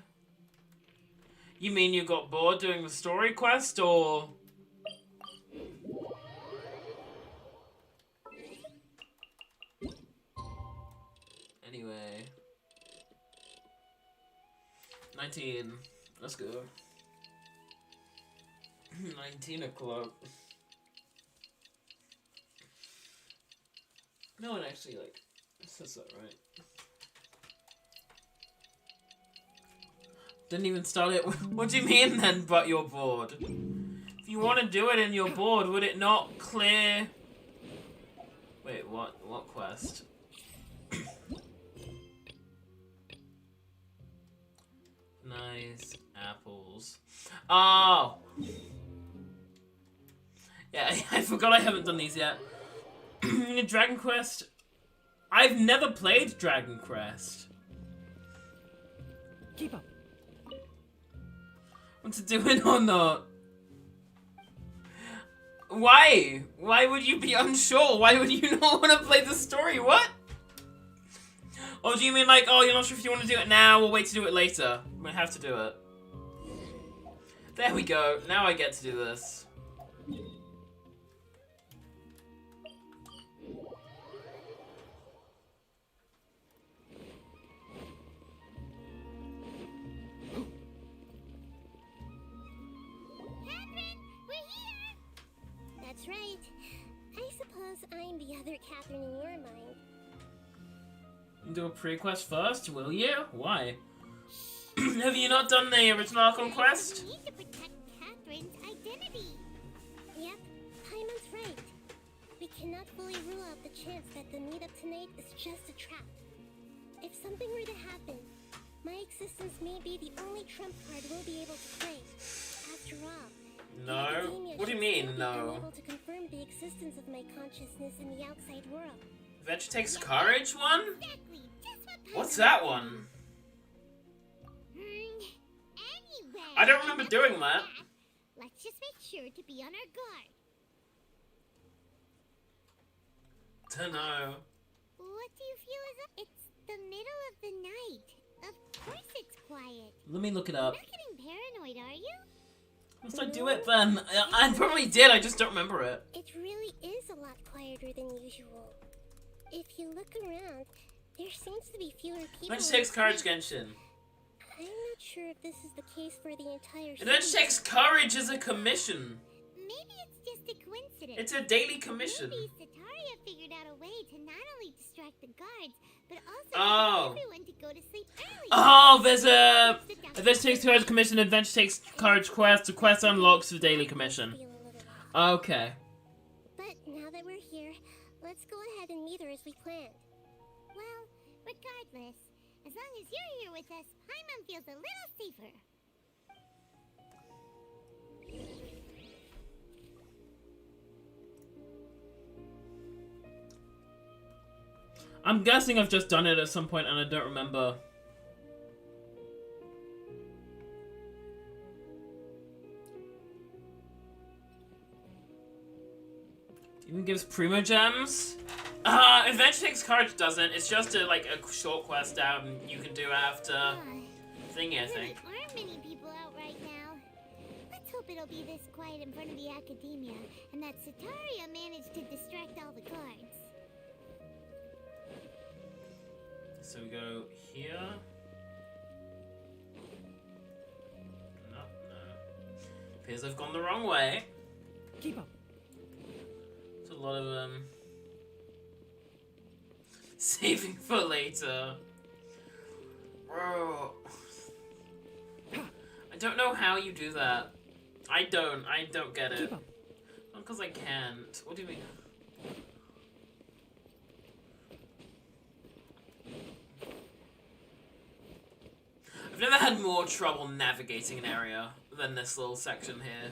You mean you got bored doing the story quest, or...? Anyway. 19. Let's go. 19 o'clock. No one actually, like, says that right. Didn't even start it. What do you mean then, but you're bored? If you want to do it and you're bored, would it not clear... Wait, what? What quest? Nice apples. Oh! Yeah, I forgot I haven't done these yet. Dragon Quest. I've never played Dragon Quest. Keep up. What's it doing or not? Why? Why would you be unsure? Why would you not want to play the story? What? Oh, do you mean like, oh, you're not sure if you want to do it now or wait to do it later? We have to do it. There we go. Now I get to do this. That's right. I suppose I'm the other Catherine in your mind. Do a pre-quest first, will you? Why? Have you not done the original Arkham quest? We need to protect Catherine's identity. Yep, Paimon's right. We cannot fully rule out the chance that the meetup tonight is just a trap. If something were to happen, my existence may be the only trump card we'll be able to play. After all, No? What do you mean, no? unable to confirm the existence of my consciousness in the outside world. Adventure Takes Courage one? Exactly, just what What's Paimon that said. one? Anyway, I don't remember enough doing of that. Let's just make sure to be on our guard. Dunno. What do you feel is up? It's the middle of the night. Of course it's quiet. Let me look it up. Not getting paranoid, are you? Must I do it then? I probably did, I just don't remember it. It really is a lot quieter than usual. If you look around, there seems to be fewer people. Adventure on Takes the Courage, street. Genshin. I'm not sure if this is the case for the entire Adventure city. Takes Courage is a commission. Maybe it's just a coincidence. It's a daily commission. Maybe Sataria figured out a way to not only distract the guards, but also Oh. get everyone to go to sleep early. Oh, there's a Adventure Takes Courage commission, Adventure Takes Courage quest. The quest unlocks the daily commission. Feel a little off. Okay. But now that we're here, let's go ahead and meet her as we planned. Well, regardless, as long as you're here with us, Paimon feels a little safer. I'm guessing I've just done it at some point and I don't remember. Even gives Primo Gems? Adventuring's Courage doesn't. It's just a short quest you can do after thingy, I think. There aren't many people out right now. Let's hope it'll be this quiet in front of the academia, and that Sataria managed to distract all the guards. So we go here. No. Appears I've gone the wrong way. Keep up. It's a lot of saving for later. Bro. I don't know how you do that. I don't get it. Keep up. Not because I can't. What do you mean? I've never had more trouble navigating an area than this little section here.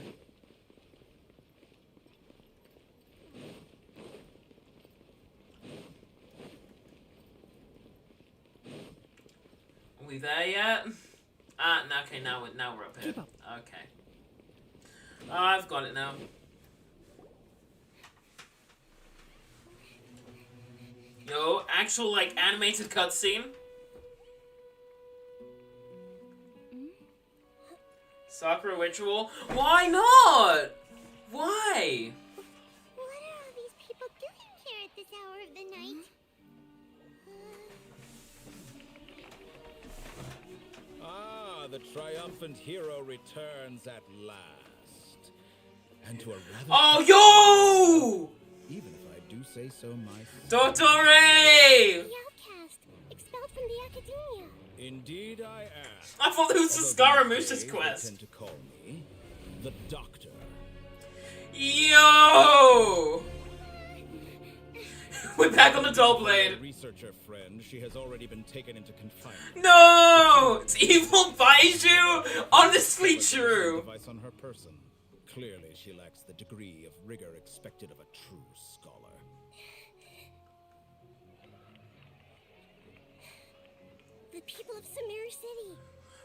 Are we there yet? No, okay, now we're up here. Okay. I've got it now. Yo, actual, animated cutscene? Sakura ritual? Why not? Why? What are all these people doing here at this hour of the night? The triumphant hero returns at last. And to a rather... Oh, yo! Even if I do say so myself. Dottore! The outcast, expelled from the academia. Indeed I am. I thought it was the Scaramush's quest. Tend to call me the Doctor. Yo! We're back on the dull blade. Researcher friend, she has already been taken into confinement. No! It's evil Baiju! Honestly true. Device on her person. Clearly, she lacks the degree of rigor expected of a true scholar. The people of Samir City.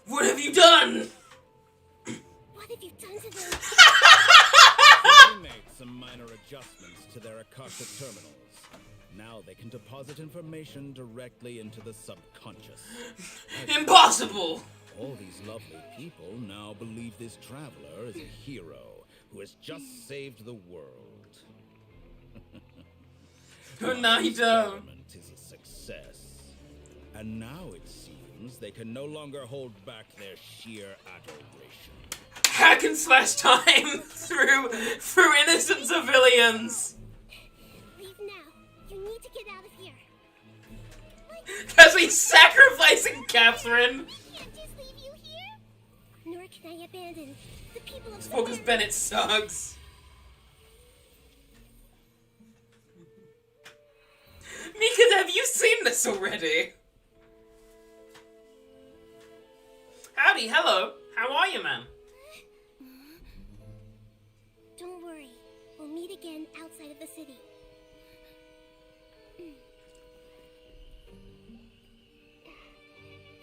What have you done? What have you done to them? They made some minor adjustments to their Akasha terminals. Now they can deposit information directly into the subconscious. Impossible! All these lovely people now believe this traveler is a hero who has just saved the world. Good night, The experiment is a success. And now it seems they can no longer hold back their sheer adoration. Hack and slash time through innocent civilians. Leave now. You need to get out of here. Because he's sacrificing Catherine. I can't just leave you here. Nor can I abandon the people of Focus Samir. Bennett sucks. Mika, have you seen this already? Howdy, hello. How are you, man? Don't worry. We'll meet again outside of the city.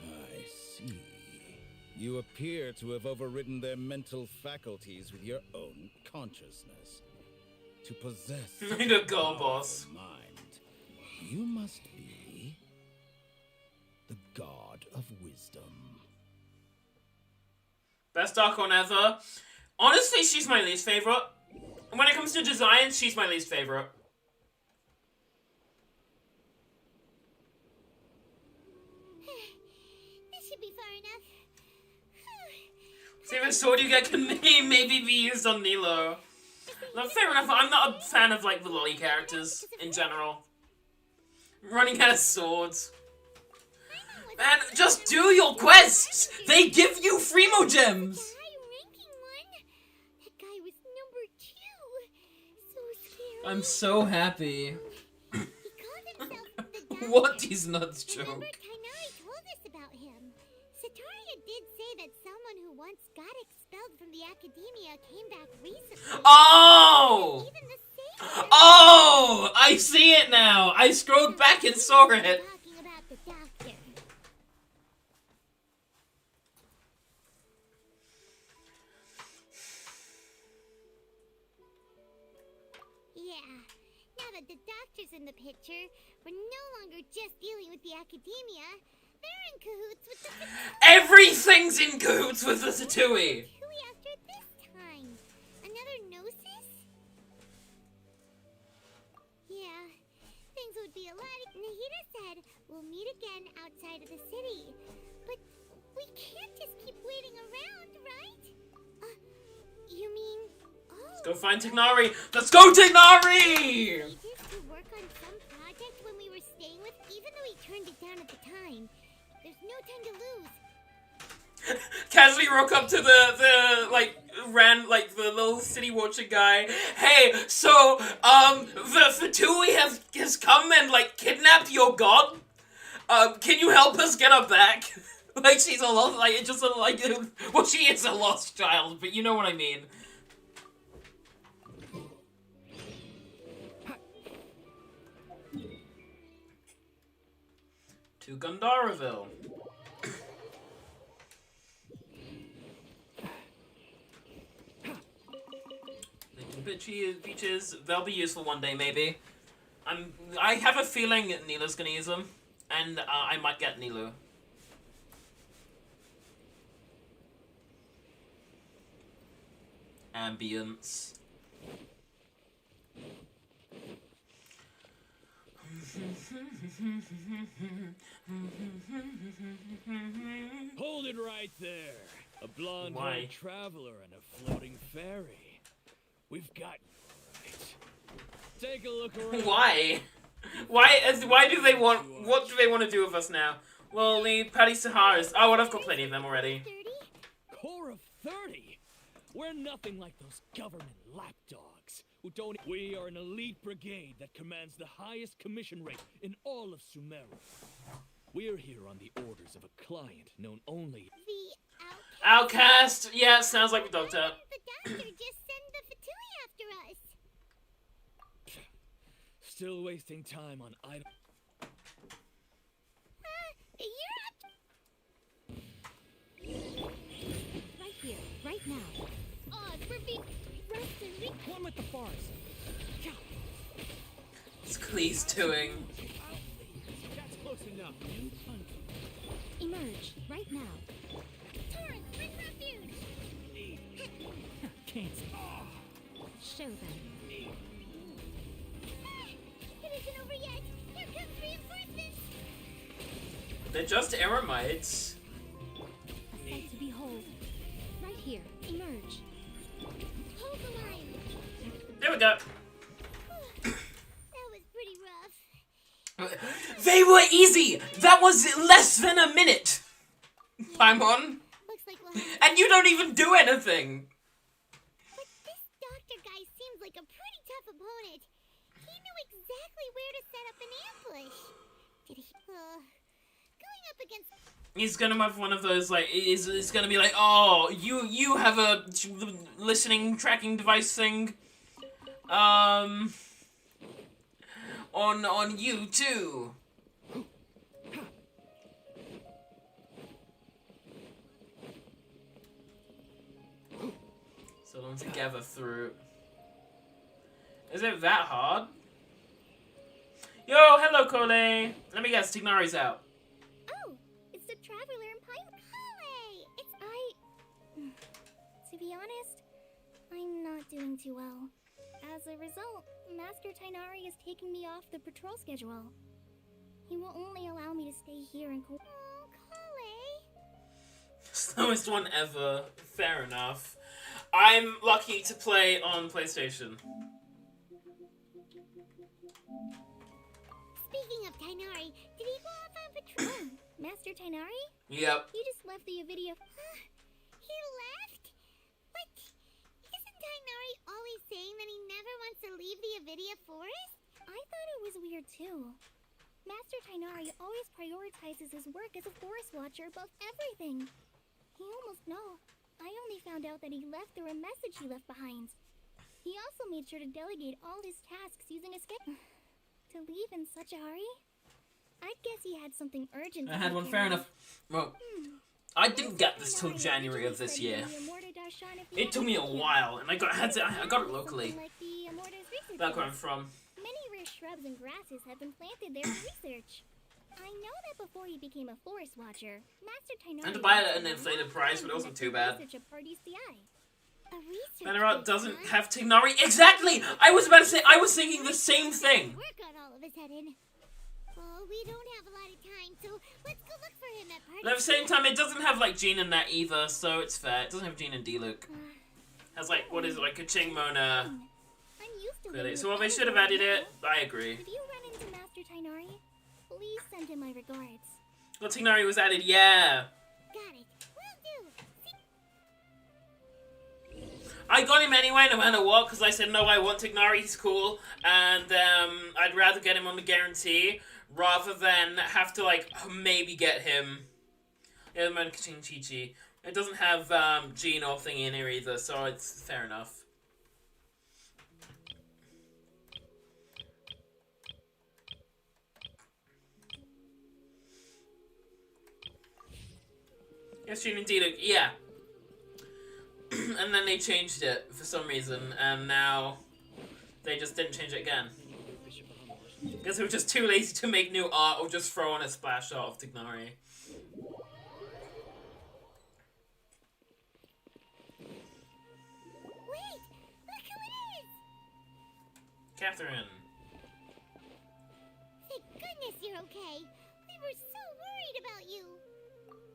I see. You appear to have overridden their mental faculties with your own consciousness. To possess Way to go, powerful boss. mind, you must be the god of wisdom. Best Archon ever. Honestly, she's my least favorite. And when it comes to design, she's my least favorite. This should be far enough. See, the sword you get can maybe be used on Nilo. No, fair enough. I'm not a fan of, the lolly characters in general. Running out of swords. Man, just do your quests! They give you Fremo Gems! High-ranking one. That guy was number 2. So scary. I'm so happy. He called himself the Doctor. What is nuts joke? Remember, Kainari told us about him. Sataria did say that someone who once got expelled from the academia came back recently. Oh! Even the same. Oh! I see it now. I scrolled back and saw it. Talking about the doctor. Yeah, now that the doctor's in the picture, we're no longer just dealing with the academia. They're in cahoots with the Everything's in cahoots with the Tatooine. Who we after this time? Another Gnosis? Yeah, things would be a lot. Nahida said we'll meet again outside of the city. But we can't just keep waiting around, right? You mean... Let's go find Tignari. Let's go, Tignari! We just to work on some project when we were staying with, even though he turned it down at the time. There's no time to lose. Casually woke up to the little city watcher guy. Hey, so, the Fatui has come and, like, kidnapped your god? Can you help us get her back? Like, she's a lost, like, just a, like, well, she is a lost child, but you know what I mean. To Gondaraville. Beaches, they'll be useful one day, maybe. I have a feeling Nila's gonna use them, and I might get Nilu. Ambience. Hold it right there. A blonde-haired traveler and a floating fairy. We've got you, right? Take a look around. Why? Why do they want? What do they want to do with us now? Well, the Paddy Saharas. Oh, well, I've got plenty of them already. Core of 30. We're nothing like those government lapdogs who don't. We are an elite brigade that commands the highest commission rate in all of Sumeru. We're here on the orders of a client known only. The Outcast. Yeah, sounds like the Doctor. The doctor just sent the Fatui after us. Still wasting time on items. You're Right here, right now. odd for being rusted. One with the forest. What's Cleese doing? That's close enough. Emerge, right now. Torrent, bring refuge. Can't. Show them. It isn't over yet. Here comes reinforcements. They're just Eremites. A sight to behold. Right here, emerge. Hold the line. There we go. That was pretty rough. They were easy. That was less than a minute. Paimon. Looks like we'll have. And you don't even do anything. But this doctor guy seems like a pretty tough opponent. He knew exactly where to set up an ambush. Did he? Going up against. He's gonna have one of those, like, he's gonna be like, oh, you have a listening tracking device thing, on you too. So long together through. Is it that hard? Yo, hello, Cole. Let me guess, Tignari's out. Oh, it's the traveler in Pine. Holly! It's To be honest, I'm not doing too well. As a result, Master Tighnari is taking me off the patrol schedule. He will only allow me to stay here and Oh, Holly! Slowest one ever. Fair enough. I'm lucky to play on PlayStation. Speaking of Tighnari, did he go off on patrol? Master Tighnari? Yep. You just left the Avidia. He left? But isn't Tighnari always saying that he never wants to leave the Avidia forest? I thought it was weird too. Master Tighnari always prioritizes his work as a forest watcher above everything. He almost no. I only found out that he left through a message he left behind. He also made sure to delegate all his tasks using a sketch. To leave in such a hurry? I guess he had something urgent. I had one, fair enough. Well, I didn't get this till January of this year. It took me a while, and I got it locally. Back where I'm from. Many rare shrubs and grasses have been planted there for research. I know that before he became a forest watcher, Master Tainari... And to buy it at an inflated price, but it wasn't too bad. Bannerot doesn't have Tignari. Exactly! I was about to say, I was thinking the same thing. Work on all of a sudden. Well, we don't have a lot of time, so let's go look for him at party. But at the same time, it doesn't have, like, Jean in that either, so it's fair. It doesn't have Jean and D-Luke. It has, like, what is it, like, a Chingmona. So, well, they should have added it. I agree. If you run into Master Tainari, please send him my regards. Well, Tignari was added, yeah. Got it. Will do. I got him anyway, no matter what, because I said, no, I want Tignari, he's cool, and I'd rather get him on the guarantee, rather than have to, like, maybe get him. Yeah, the man Chi-Chi. It doesn't have Jean or thing in here either, so it's fair enough. Yes, Jean and D-Luke, yeah. And then they changed it for some reason, and now they just didn't change it again. Because they were just too lazy to make new art or just throw on a splash art of Tignari. Wait! Look who it is! Catherine. Thank goodness you're okay. We were so worried about you.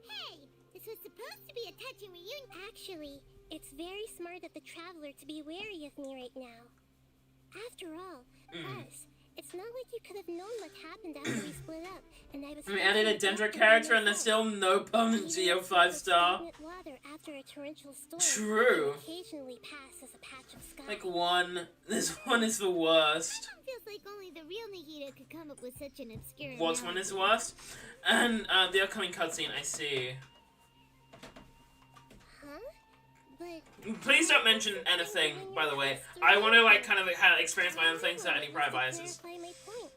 Hey, this was supposed to be a touching reunion. Actually, it's very smart of the traveler to be wary of me right now. After all, it's not like you could have known what happened after we split up, and I was... We added a Dendra character and there's still no permanent Geo 5-star. Water after a torrential storm. True. Occasionally pass as a patch of sky. Like one. This one is the worst. Feels like only the real Nahida could come up with such an obscure What one is the worst? And the upcoming cutscene, I see. Huh? But... Please don't mention anything, by the way. I want to, like, kind of experience my own things without any prior biases. Clarify my point.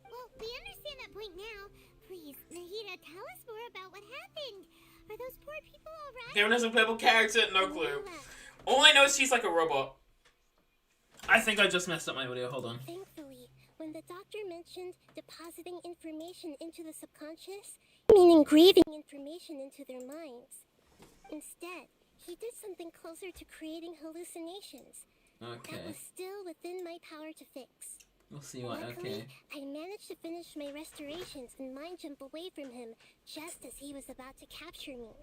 Well, we understand that point now. Please, Nahida, tell us more about what happened. Are those poor people alright? Karen has a playable character, no clue. All I know is she's like a robot. I think I just messed up my video, hold on. Thankfully, when the doctor mentioned depositing information into the subconscious, I mean engraving information into their minds. Instead, he did something closer to creating hallucinations. Okay. That was still within my power to fix. We'll see what, Luckily, okay. I managed to finish my restorations and mind jump away from him just as he was about to capture me.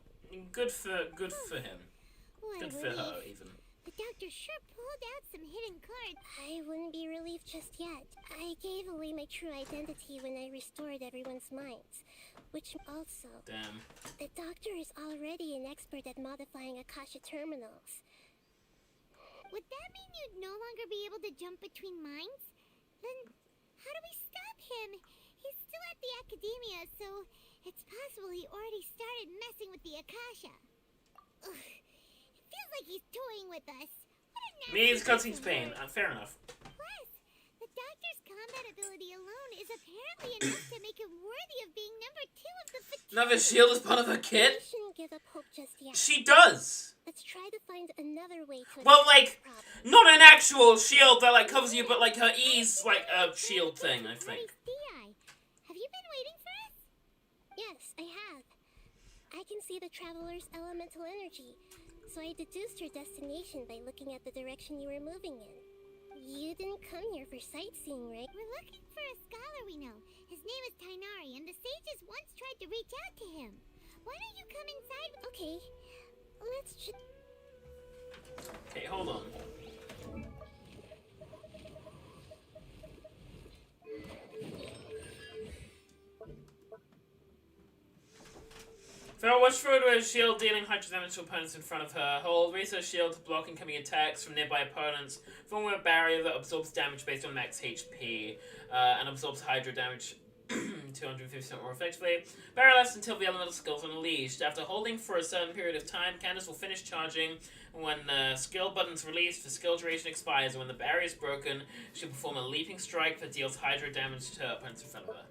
Good for him. What Good a for her, relief. even. The doctor sure pulled out some hidden cards. I wouldn't be relieved just yet. I gave away my true identity when I restored everyone's minds. Which also... Damn. The doctor is already an expert at modifying Akasha terminals. Would that mean you'd no longer be able to jump between minds? Then how do we stop him? He's still at the academia, so it's possible he already started messing with the Akasha. Ugh. It feels like he's toying with us. What a nasty Means cutscene's person. pain. Fair enough. Plus, the doctor's combat ability alone is apparently enough to make him worthy of being number 2 of the fraternity. Another shield is part of her I kit? shouldn't give up hope just yet. She does! Let's try to find another way to Well, address like, the problem. not an actual shield that, like, covers you, but, like, her E's, like, a shield thing, I think. Have you been waiting for us? Yes, I have. I can see the traveler's elemental energy, so I deduced your destination by looking at the direction you were moving in. You didn't come here for sightseeing, right? We're looking for a scholar we know. His name is Tainari, and the sages once tried to reach out to him. Why don't you come inside? Okay, let's Okay, hold on. Farrell, watch forward with a shield dealing high damage to opponents in front of her. Hold research shield to block incoming attacks from nearby opponents. Form a barrier that absorbs damage based on max HP and absorbs hydro damage 250% more effectively. Barrel less until the elemental skills are unleashed. After holding for a certain period of time, Candace will finish charging. When the skill button's released, the skill duration expires, and when the barrier is broken, she'll perform a leaping strike that deals Hydra damage to her opponents in front of her.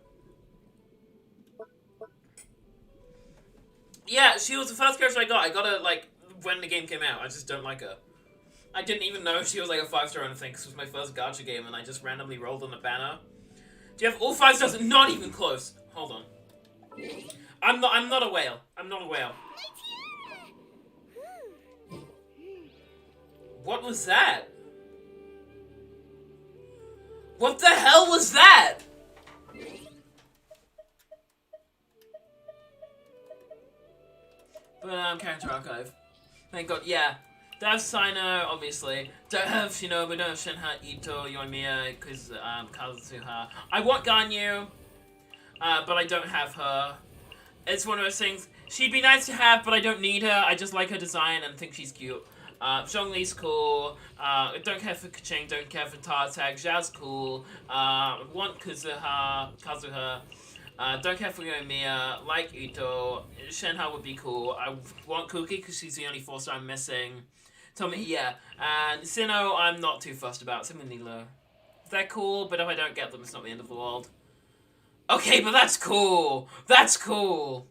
Yeah, she was the first character I got. I got her, like, when the game came out. I just don't like her. I didn't even know she was, like, a 5-star or anything, because it was my first gacha game, and I just randomly rolled on the banner. Do you have all 5 stars? Not even close. Hold on. I'm not a whale. I'm not a whale. What was that? What the hell was that? But character archive. Thank God. Yeah. Don't have Cyno, obviously. Don't have Shinobu, don't have Shinha, Ito, Yoimiya, because Kazuha. I want Ganyu, but I don't have her. It's one of those things. She'd be nice to have, but I don't need her. I just like her design and think she's cute. Zhongli's cool. Don't care for Kaching, don't care for Tartag. Zhao's cool. Want Kazuha. Don't care for Yoimiya. Like Ito. Shinha would be cool. I want Kuki because she's the only 4-star I'm missing. Tommy, yeah. And Cyno, I'm not too fussed about. Same with Nilo. They're cool, but if I don't get them, it's not the end of the world. Okay, but that's cool. That's cool.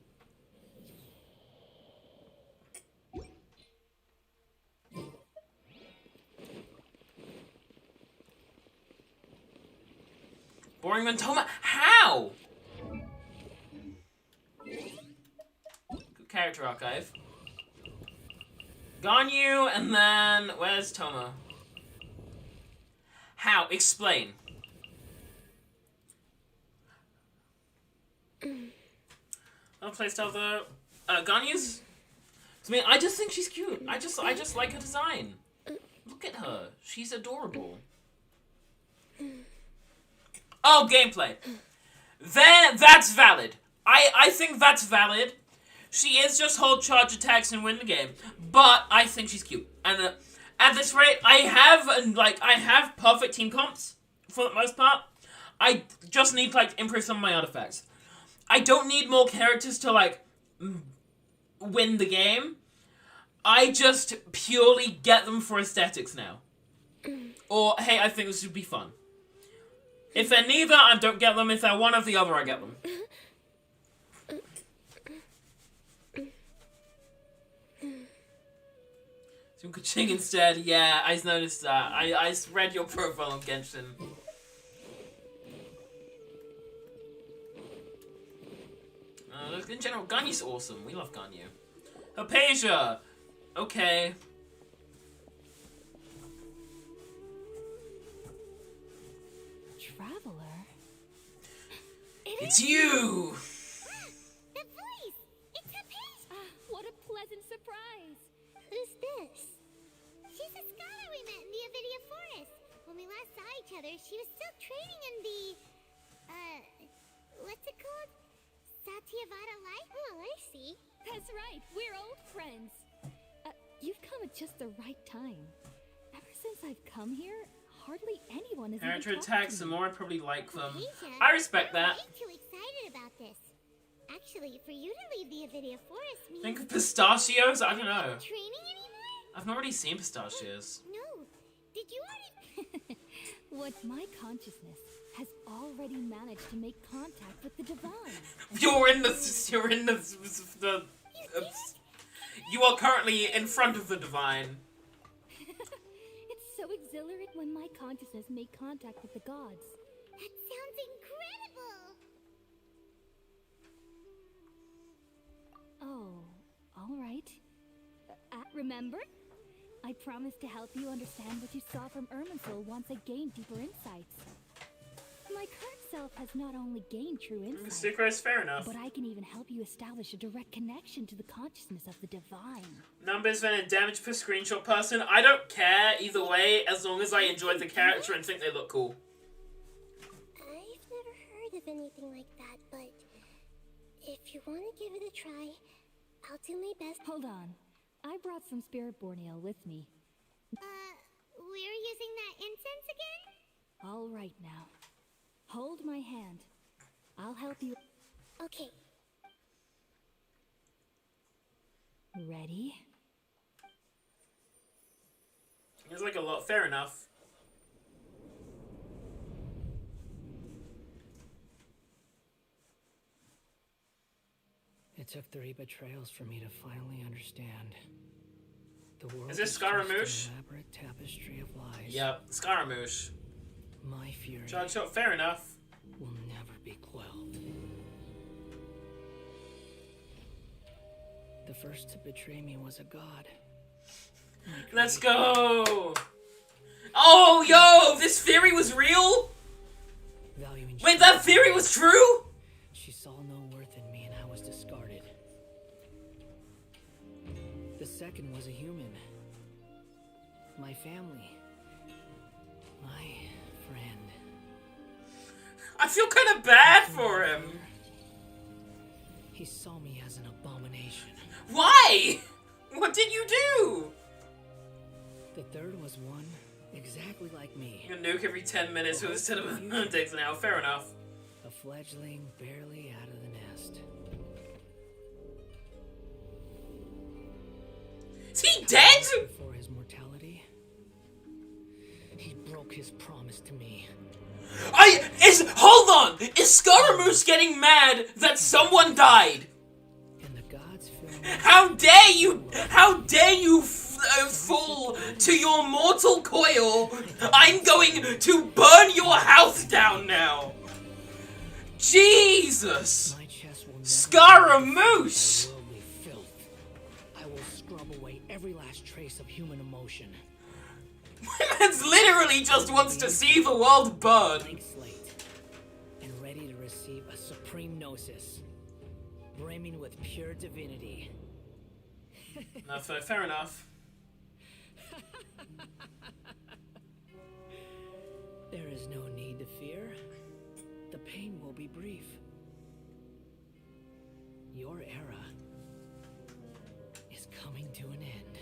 Boring Mentoma? How? Good character archive. Ganyu, and then where's Toma? How? Explain. I'll playstyle the Ganyu's. I mean, I just think she's cute. I just like her design. Look at her. She's adorable. Oh, gameplay. That's valid. I think that's valid. She is just hold charge attacks and win the game, but I think she's cute. And at this rate, I have perfect team comps for the most part. I just need to improve some of my artifacts. I don't need more characters to win the game. I just purely get them for aesthetics now. Or hey, I think this would be fun. If they're neither, I don't get them. If they're one or the other, I get them. Some Kaching instead. Yeah, I noticed that. I read your profile on Genshin. In general, Ganyu's awesome. We love Ganyu. Hypatia! Okay. Traveler? is It's you! the voice! It's Hypatia! What a pleasant surprise! Who's this? She's a scholar we met in the Avidia Forest. When we last saw each other, she was still training in the... what's it called? Satyavada Life? Oh, I see. That's right, we're old friends. You've come at just the right time. Ever since I've come here, hardly anyone has Character even talked to attacks, the me. more I probably like them. Hypatia, I respect that. I'm way too excited about this. Actually, for you to leave the Avidia Forest means... Think of pistachios? I don't know. Training anymore? I've not really seen pistachios. No. Did you already... What my consciousness has already managed to make contact with the divine. You are currently in front of the divine. It's so exhilarating when my consciousness made contact with the gods. That sounds incredible! Oh, all right. Remember? I promised to help you understand what you saw from Irminsul once I gained deeper insights. My current self has not only gained true insight, Secret is fair enough. but I can even help you establish a direct connection to the consciousness of the divine. Numbers than a damage per screenshot person. I don't care either way, as long as I enjoyed the character and think they look cool. I've never heard of anything like that, but if you want to give it a try, I'll do my best. Hold on. I brought some spirit-born ale with me. We're using that incense again? All right now. Hold my hand. I'll I'll help you. Okay. Ready? It's like a lot. Fair enough. It took 3 betrayals for me to finally understand. The world Is this just Scaramouche? an elaborate tapestry of lies. Yep, Scaramouche. My fury Fair enough. will never be quelled. The first to betray me was a god. Let's go! Oh, yo! This theory was real? Valuing Wait, that theory was true? She saw no worth in me and I was discarded. The second was a human. My family. My friend. I feel kind of bad for him. He saw me as an abomination. Why? What did you do? The third was one exactly like me. You nuke every 10 minutes instead of takes an hour. Fair enough. A fledgling barely out of the nest. Is he dead? Before his mortality, he broke his promise to me. Hold on! Is Scaramouche getting mad that someone died? And the gods feel How dare you! How dare you fall to your mortal coil! I'm going to burn your house down now! Jesus! my chest will never Scaramouche! be worldly filth. I will scrub away every last trace of human emotion. It's literally just wants to see the world burn. Blank slate. And ready to receive a supreme gnosis. Brimming with pure divinity. No, fair enough. There is no need to fear. The pain will be brief. Your era is coming to an end.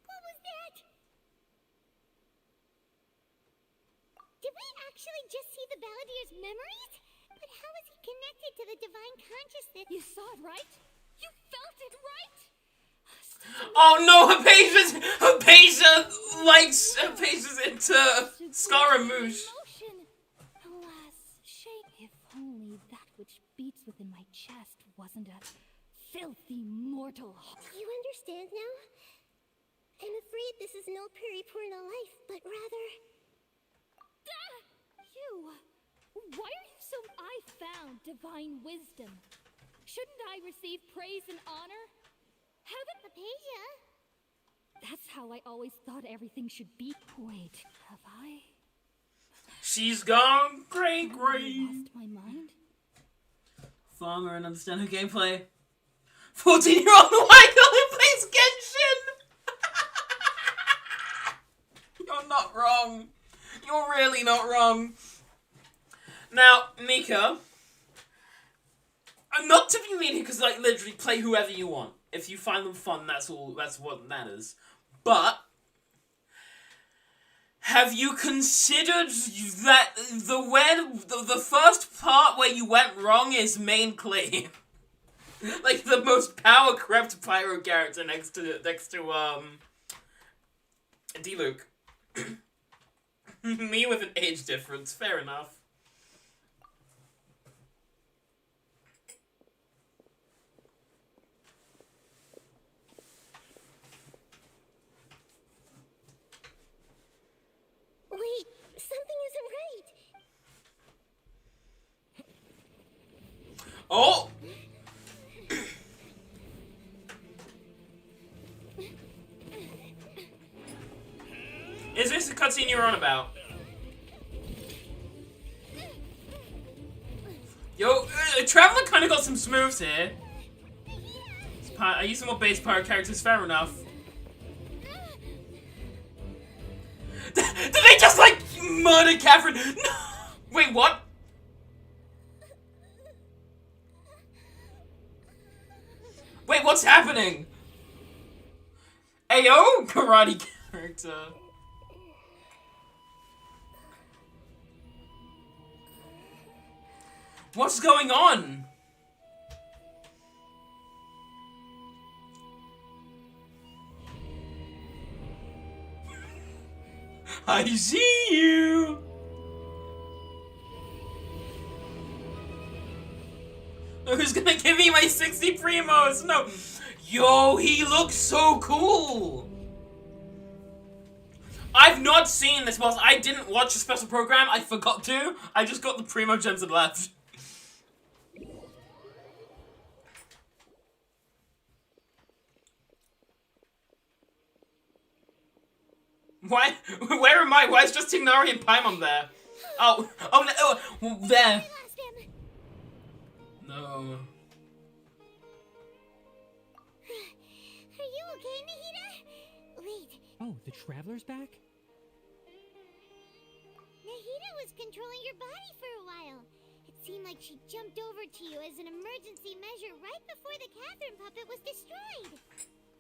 What was that? Did we actually just see the Balladeer's memories? But how is he connected to the divine consciousness? You saw it, right? You felt it, right? Oh no, Hypatia is into Scaramouche. Emotion. Alas, shame. If only that which beats within my chest wasn't a filthy mortal. You understand now? I'm afraid this is no periporno life, but rather... You! Why are you so... I found divine wisdom. Shouldn't I receive praise and honor? Haven't... Hypatia? That's how I always thought everything should be. Wait, have I She's gone great. lost my mind? Farmer and understand her gameplay. 14-year-old Michael who plays Genshin! You're not wrong. You're really not wrong. Now, Mika, not to be mean here, because like literally play whoever you want. If you find them fun, that's all. That's what matters. But have you considered that the first part where you went wrong is mainly like the most power crept pyro character next to D-Luke. Me with an age difference, fair enough. Wait, something isn't right. Oh! Is this the cutscene you're on about? Yo, Traveler kind of got some smooths here. I use some more base power characters, fair enough. Did they just, like, murder Catherine? No! Wait, what? Wait, what's happening? Ayo, karate character. What's going on? I see you. Who's gonna give me my 60 primos? No. Yo, he looks so cool. I've not seen this boss. I didn't watch the special program. I forgot to. I just got the primo gems and left. Why? Where am I? Why is just Tignari and Paimon there? Oh, oh no, oh, there. No. Are you okay, Nahida? Wait, Oh, the traveler's back? Nahida was controlling your body for a while. It seemed like she jumped over to you as an emergency measure right before the Catherine puppet was destroyed.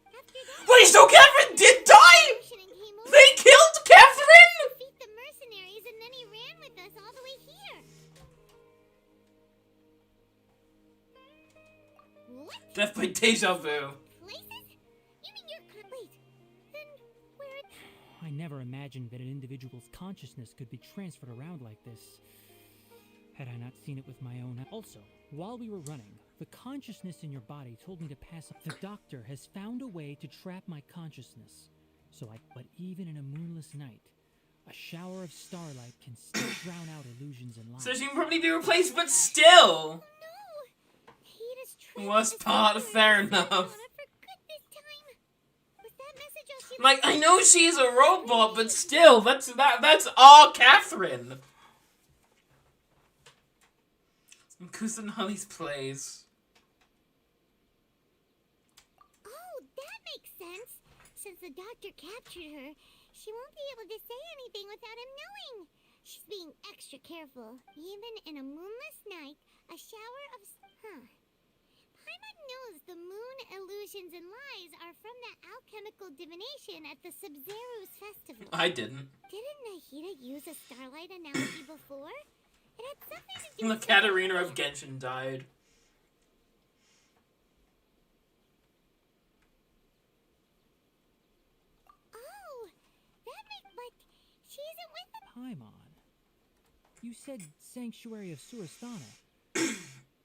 After that, Wait, so Catherine did die? came over They killed to Catherine? defeat the mercenaries, and then he ran with us all the way here. What? Death by deja vu. Places? You mean you're wait? Then where? I never imagined that an individual's consciousness could be transferred around like this. Had I not seen it with my own eyes. Also, while we were running, the consciousness in your body told me to pass up. The doctor has found a way to trap my consciousness. But even in a moonless night, a shower of starlight can still drown out illusions and lies. So she can probably be replaced, but still. No. Nahida's trapped Was in this part, universe. fair It's enough. gone for good this time. Was that message all she Like, I know she's a robot, but still, that's our Catherine. Kusanali's plays. Oh, that makes sense. Since the doctor captured her, she won't be able to say anything without him knowing. She's being extra careful. Even in a moonless night, a shower of... Paimon knows the moon illusions and lies are from that alchemical divination at the Sub-Zero's festival. I didn't. Didn't Nahida use a starlight analogy before? It had something to do The with... Katarina of Genshin died. Oh, that makes... But she isn't with them. Paimon, you said Sanctuary of Surasthana.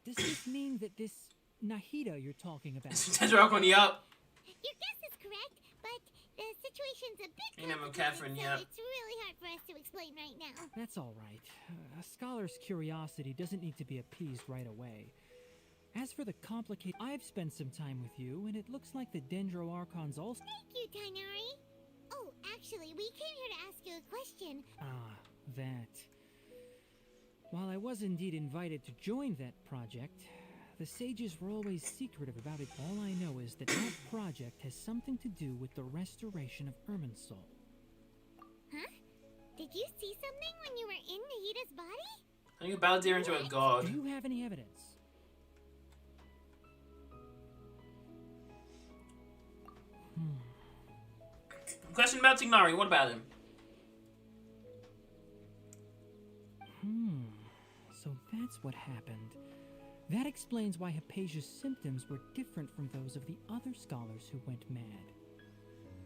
Does this mean that this Nahida you're talking about? Tetraarchon, yup. Your guess is correct, but the situation's a bit Ain't no complicated, Catherine, so yep. it's really hard for us to explain right now. That's all right. A scholar's curiosity doesn't need to be appeased right away. As for the complicated... I've spent some time with you, and it looks like the Dendro Archons also... Thank you, Tainari. Oh, actually, we came here to ask you a question. Ah, that. While I was indeed invited to join that project, the sages were always secretive about it. All I know is that that project has something to do with the restoration of Irminsul. Huh? Did you see something when you were in Nahida's body? I think Baldir into a Do god. you have any evidence? Question about Tignari, what about him? So that's what happened. That explains why Hypatia's symptoms were different from those of the other scholars who went mad.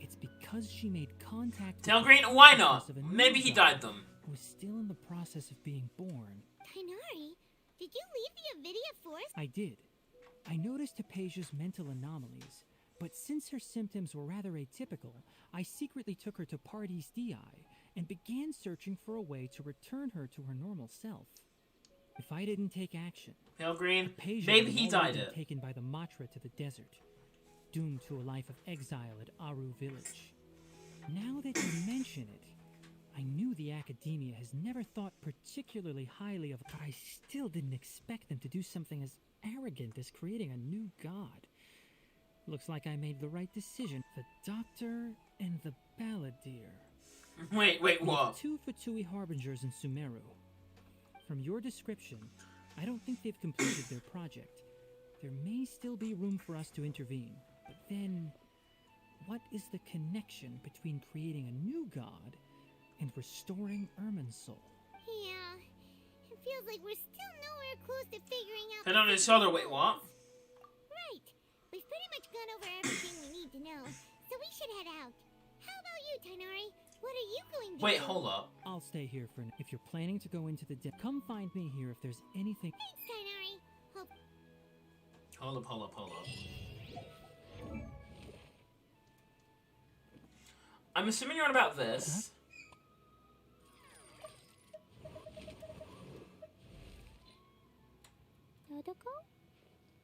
It's because she made contact Tell with Green, the why consciousness not? of a new Maybe he god died them. who was still in the process of being born. Tainari, did you leave the Avidia Forest? I did. I noticed Hypatia's mental anomalies, but since her symptoms were rather atypical, I secretly took her to Pardes Di and began searching for a way to return her to her normal self. If I didn't take action, Pale Green, Hypatia maybe would he have died already it. been taken by the Matra to the desert, doomed to a life of exile at Aru village. Now that you mention it, I knew the academia has never thought particularly highly of, but I still didn't expect them to do something as arrogant as creating a new god. Looks like I made the right decision. The Doctor and the Balladeer. Wait, We what? have two Fatui Harbingers in Sumeru. From your description, I don't think they've completed their project. There may still be room for us to intervene, but then what is the connection between creating a new god and restoring Irminsul? Yeah, it feels like we're still nowhere close to figuring out. Head on his shoulder. Wait, what? Right. We've pretty much gone over everything we need to know, so we should head out. How about you, Tainari? What are you going to Wait, do? hold up. I'll stay here for now. If you're planning to go into the come find me here if there's anything. Thanks, Tainari. Hold up. I'm assuming you're on about this. Dodoko,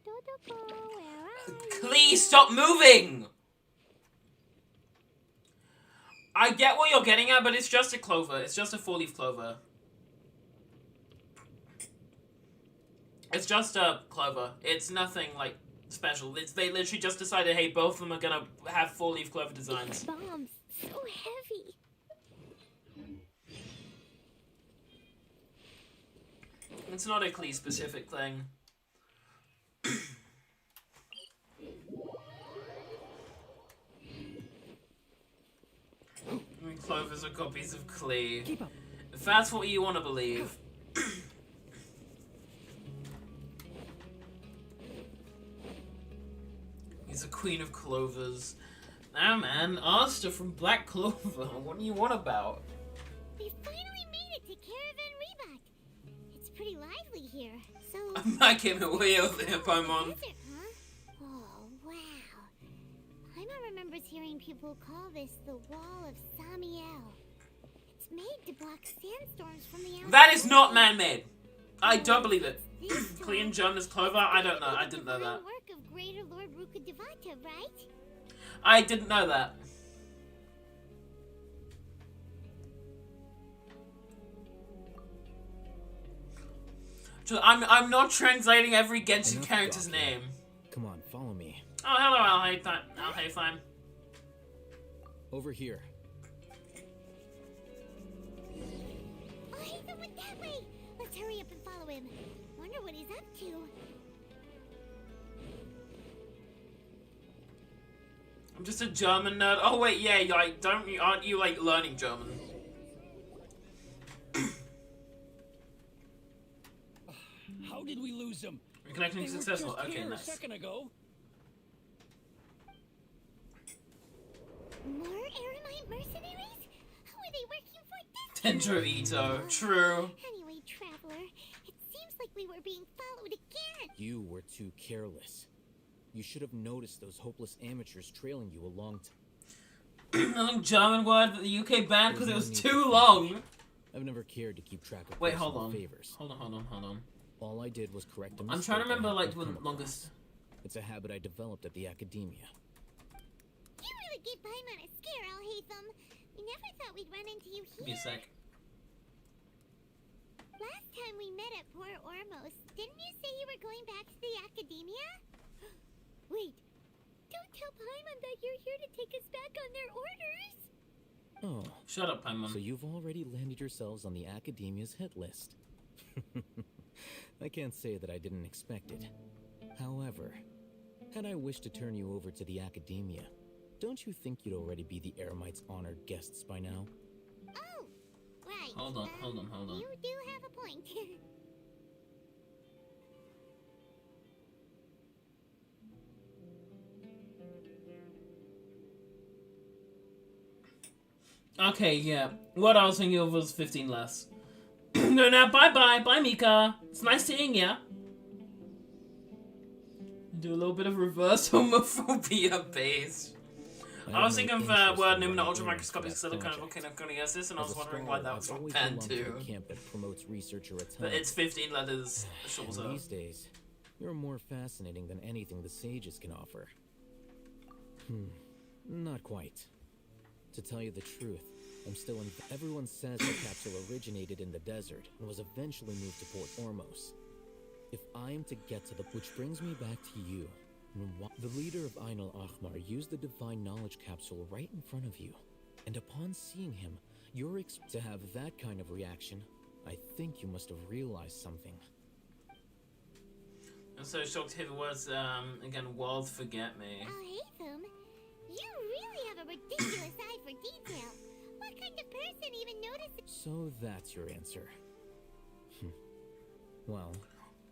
where are you? Please stop moving! I get what you're getting at, but it's just a clover. It's just a 4-leaf clover. It's just a clover. It's nothing, like, special. They literally just decided, hey, both of them are gonna have 4-leaf clover designs. Bombs, so heavy. It's not a Klee-specific thing. Clovers are copies of Klee. Keep up. If that's what you want to believe. He's a queen of clovers. Nah, man, Asta from Black Clover. What do you want about? We finally made it to Caravan Rebat. It's pretty lively here, so... I came way over here, Paimon. Desert, huh? Oh, wow. Paimon remembers hearing people call this the Wall of Samiel. It's made to block sandstorms from the outside. That is not man-made. I don't believe it. Klee and German is Clover? I don't know. I didn't know that. Work of Greater Lord Rukkhadevata, right? I didn't know that. So I'm not translating every Genshin character's name. Come on, follow me. Oh, hello, Alhaithime. Over here. Oh, hey, someone that way! Let's hurry up and follow him. Wonder what he's up to. I'm just a German nerd. Oh wait, yeah, like, aren't you like learning German? How did we lose them? Reconnecting They were successful. just Okay, here nice. a second ago. More Eremite mercenaries? Who are they working for this Tenjo Ito. True. Anyway, Traveler, it seems like we were being followed again. You were too careless. You should have noticed those hopeless amateurs trailing you a long time. Another German word that the UK banned because it was too long. I've never cared to keep track of Wait, personal hold on. favors. Hold on. All I did was correct a I'm mistake trying to I remember, like, happened to the come longest. across. It's a habit I developed at the academia. You really gave Paimon a scare, Alhaitham. We never thought we'd run into you Give me a here. sec. Last time we met at Port Ormos, didn't you say you were going back to the academia? Wait, don't tell Paimon that you're here to take us back on their orders. Oh. Shut up, Paimon. So you've already landed yourselves on the academia's hit list. I can't say that I didn't expect it. However, had I wished to turn you over to the academia, don't you think you'd already be the Eremites' honored guests by now? Oh, right. Hold on. You do have a point. Okay, yeah. What I was thinking of was 15 less. No, now, bye-bye. Bye, Mika. It's nice seeing ya. Do a little bit of reverse homophobia base. I was thinking of word Numina Ultra Microscopic Silicon Volcanoconiosis, and I was wondering why that was not banned too. Camp that promotes research or But it's 15 letters shorter. These days, you're more fascinating than anything the sages can offer. Not quite. To tell you the truth, I'm still in. Everyone says the capsule originated in the desert and was eventually moved to Port Ormos. If I am to get to the. Which brings me back to you. The leader of Ainul Ahmar used the divine knowledge capsule right in front of you. And upon seeing him, you're to have that kind of reaction. I think you must have realized something. I'm so shocked to hear the words, again, world forget me. Alhaitham, you really for detail. What kind of person even notices? So that's your answer. Well,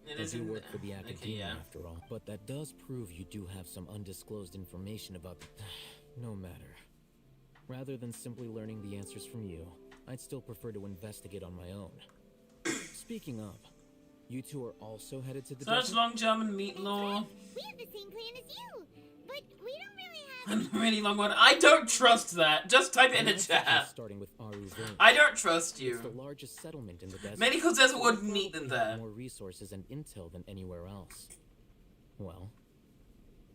It I is do in work for the okay, Academia yeah. after all. But that does prove you do have some undisclosed information about the... No matter. Rather than simply learning the answers from you, I'd still prefer to investigate on my own. Speaking of, you two are also headed to the Such desert? long German meat law. We have the same plan as you, but we don't really have. And a really long one. I don't trust that. Just type it in the I'd suggest chat. starting with Aru Village. I don't trust It's the you. largest settlement in the desert. Mainly because there's more Probably meat than have there. more resources and intel than anywhere else. Well,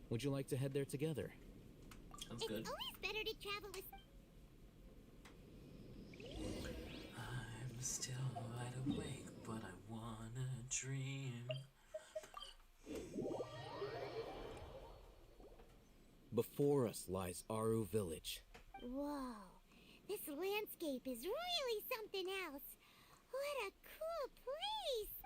would you like to head there together? Sounds It's good. always better to travel with. I'm still wide awake, but I wanna dream. Before us lies Aru Village. Whoa, this landscape is really something else. What a cool place!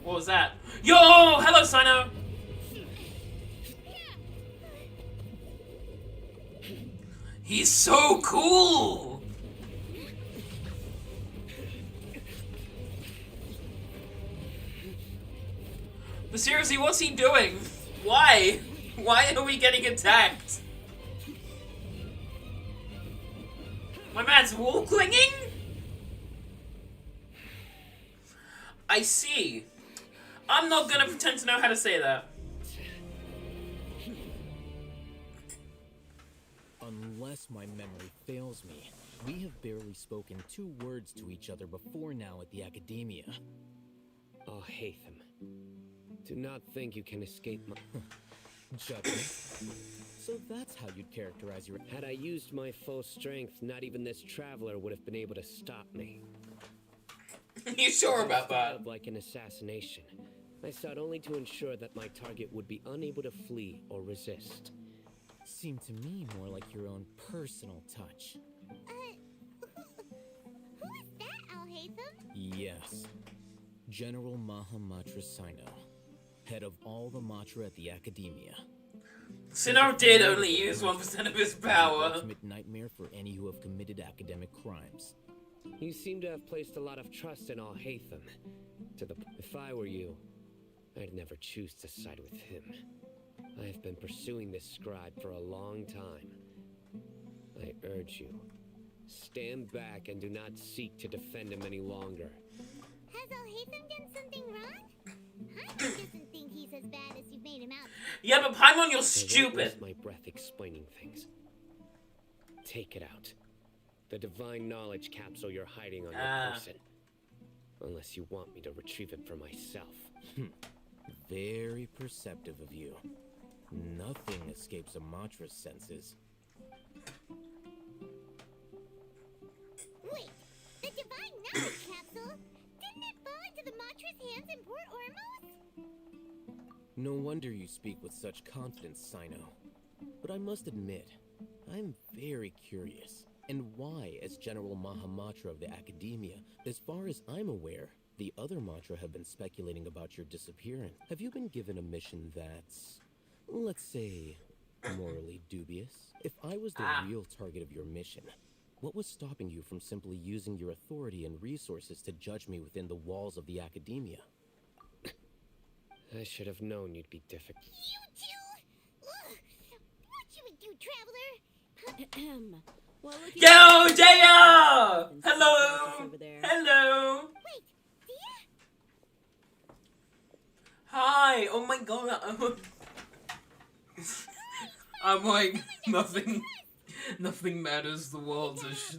What was that? Yo! Hello, Cyno! He's so cool! But seriously, what's he doing? Why? Why are we getting attacked? My man's wall clinging? I see. I'm not gonna pretend to know how to say that. Unless my memory fails me, we have barely spoken 2 words to each other before now at the Academia. Oh, Hatham. Do not think you can escape my... Judgment? So that's how you'd characterize your... Had I used my full strength, not even this traveler would have been able to stop me. You sure about that? Felt like an assassination. I sought only to ensure that my target would be unable to flee or resist. Seemed to me more like your own personal touch. Who is that, Al-Haytham? Yes. General Mahamatra Cyno, head of all the Matra at the Academia. Cyno did only use 1% of his The power. ultimate nightmare for any who have committed academic crimes. You seem to have placed a lot of trust in Al-Haytham. If I were you, I'd never choose to side with him. I have been pursuing this scribe for a long time. I urge you, stand back and do not seek to defend him any longer. Has Al-Haytham done something wrong? Paimon doesn't think he's as bad as you've made him out. Yeah, but Paimon, you're I won't stupid. waste my breath explaining things. Take it out. The divine knowledge capsule you're hiding on your person. Unless you want me to retrieve it for myself. Very perceptive of you. Nothing escapes a Matra's senses. Wait, the divine knowledge capsule? Didn't it fall into the Matra's hands in Port Ormos? No wonder you speak with such confidence, Cyno. But I must admit, I'm very curious. And why, as General Mahamatra of the Academia, as far as I'm aware, the other Matra have been speculating about your disappearance. Have you been given a mission that's, let's say, morally dubious? If I was the real target of your mission, what was stopping you from simply using your authority and resources to judge me within the walls of the Academia? I should have known you'd be difficult. You two? Ugh. What you would do, traveler? Well, look at Yo, you. Jaya! And Hello! over there. Hello! Wait, Dia? Hi! Oh my god, I'm like, nothing matters, the world is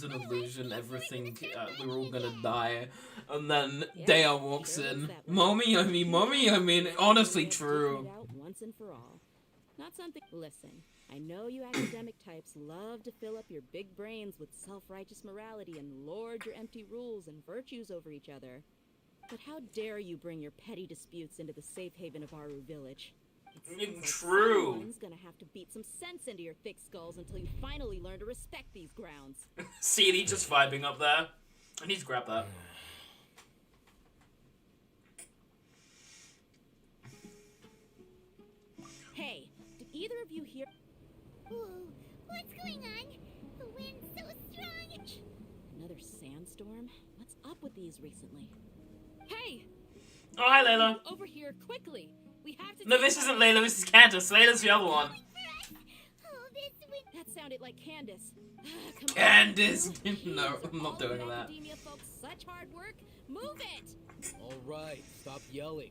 an illusion, everything, we're all gonna die. And then Dea walks in. Mommy, I mean, honestly true. Out once and for all. Not something. Listen, I know you academic types love to fill up your big brains with self-righteous morality and lord your empty rules and virtues over each other. But how dare you bring your petty disputes into the safe haven of Aru Village? True. Someone's gonna have to beat some sense into your thick skulls until you finally learn to respect these grounds. CD just vibing up there. I need to grab that. Hey, did either of you hear? Whoa, what's going on? The wind's so strong. Another sandstorm? What's up with these recently? Hey! Oh, hi, Layla. Over here, quickly! We have to. No, this isn't Layla, this is Candace. Layla's the other one. Oh, this wind. That sounded like Candace. Come Candace! on. No, I'm not All doing you that. Academia folks, such hard work. Move it! All right, stop yelling.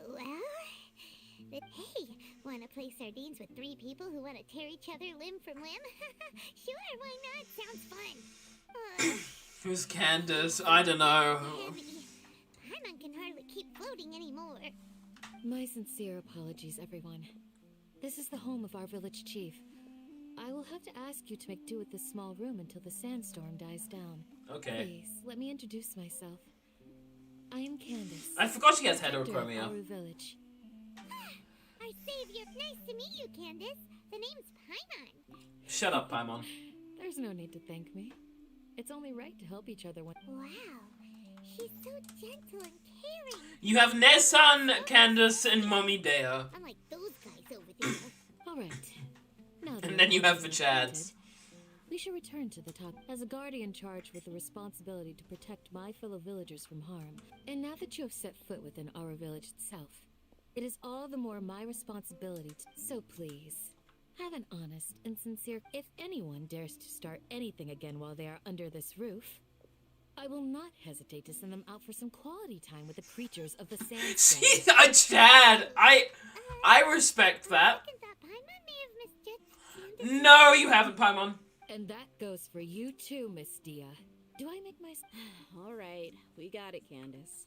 Well, hey, wanna play sardines with 3 people who wanna tear each other limb from limb? Sure, why not? Sounds fun. Who's Candace? I don't know. Heavy. Paimon can hardly keep floating anymore. My sincere apologies, everyone. This is the home of our village chief. I will have to ask you to make do with this small room until the sandstorm dies down. Okay. Please, let me introduce myself. I am Candace. I forgot she has protector of heterochromia. Aru village. Our savior. Nice to meet you, Candace. The name's Paimon. Shut up, Paimon. There's no need to thank me. It's only right to help each other when. Wow, she's so gentle and caring. You have Nesan, Candace, and Mommy Dea. Unlike those guys over there. All right. Now that And then you we're have the Chads. we should return to the top. As a guardian charged with the responsibility to protect my fellow villagers from harm, and now that you have set foot within our village itself, it is all the more my responsibility to. So please, have an honest and sincere. If anyone dares to start anything again while they are under this roof, I will not hesitate to send them out for some quality time with the creatures of the sandstone. She's a Chad. I respect that. I thought Paimon may have misjudged Candace. No, you haven't, Paimon. And that goes for you too, Miss Dia. Do I make my... All right, we got it, Candace.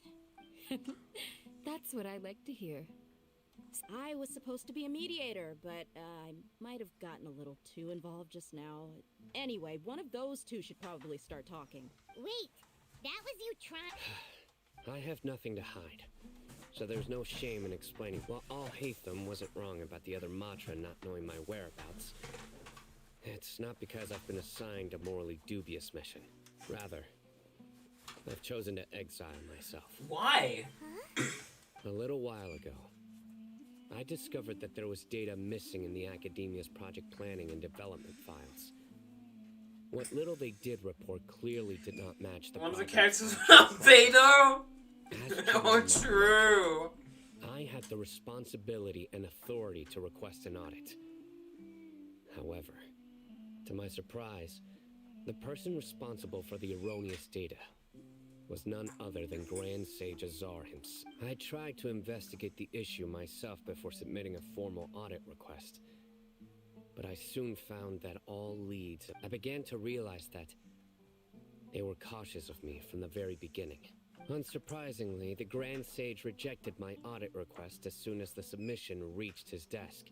That's what I like to hear. I was supposed to be a mediator, but I might have gotten a little too involved just now. Anyway, one of those two should probably start talking. Wait, that was you trying. I have nothing to hide, so there's no shame in explaining. While Al-Haytham wasn't wrong about the other Matra not knowing my whereabouts, it's not because I've been assigned a morally dubious mission. Rather, I've chosen to exile myself. Why? A little while ago, I discovered that there was data missing in the Academia's project planning and development files. What little they did report clearly did not match the One of the project characters files. from Beto? As Oh, General true. I had the responsibility and authority to request an audit. However, to my surprise, the person responsible for the erroneous data was none other than Grand Sage Azar himself. I tried to investigate the issue myself before submitting a formal audit request, but I soon found that all leads. I began to realize that they were cautious of me from the very beginning. Unsurprisingly, the Grand Sage rejected my audit request as soon as the submission reached his desk.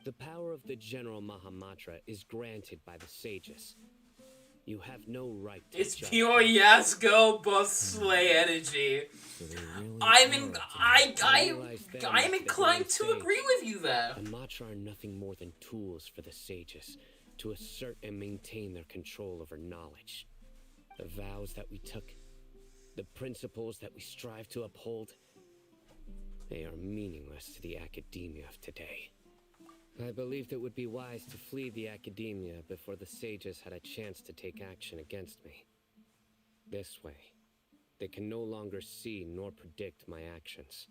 The power of the General Mahamatra is granted by the sages. You have no right to It's judge pure them. yes girl boss slay energy. So they really I'm are in, up to I no good. Realize then I'm that the inclined Grand to Sage- agree with you there. The Matra are nothing more than tools for the sages to assert and maintain their control over knowledge. The vows that we took, the principles that we strive to uphold, they are meaningless to the academia of today. I believed it would be wise to flee the academia before the sages had a chance to take action against me. This way, they can no longer see nor predict my actions.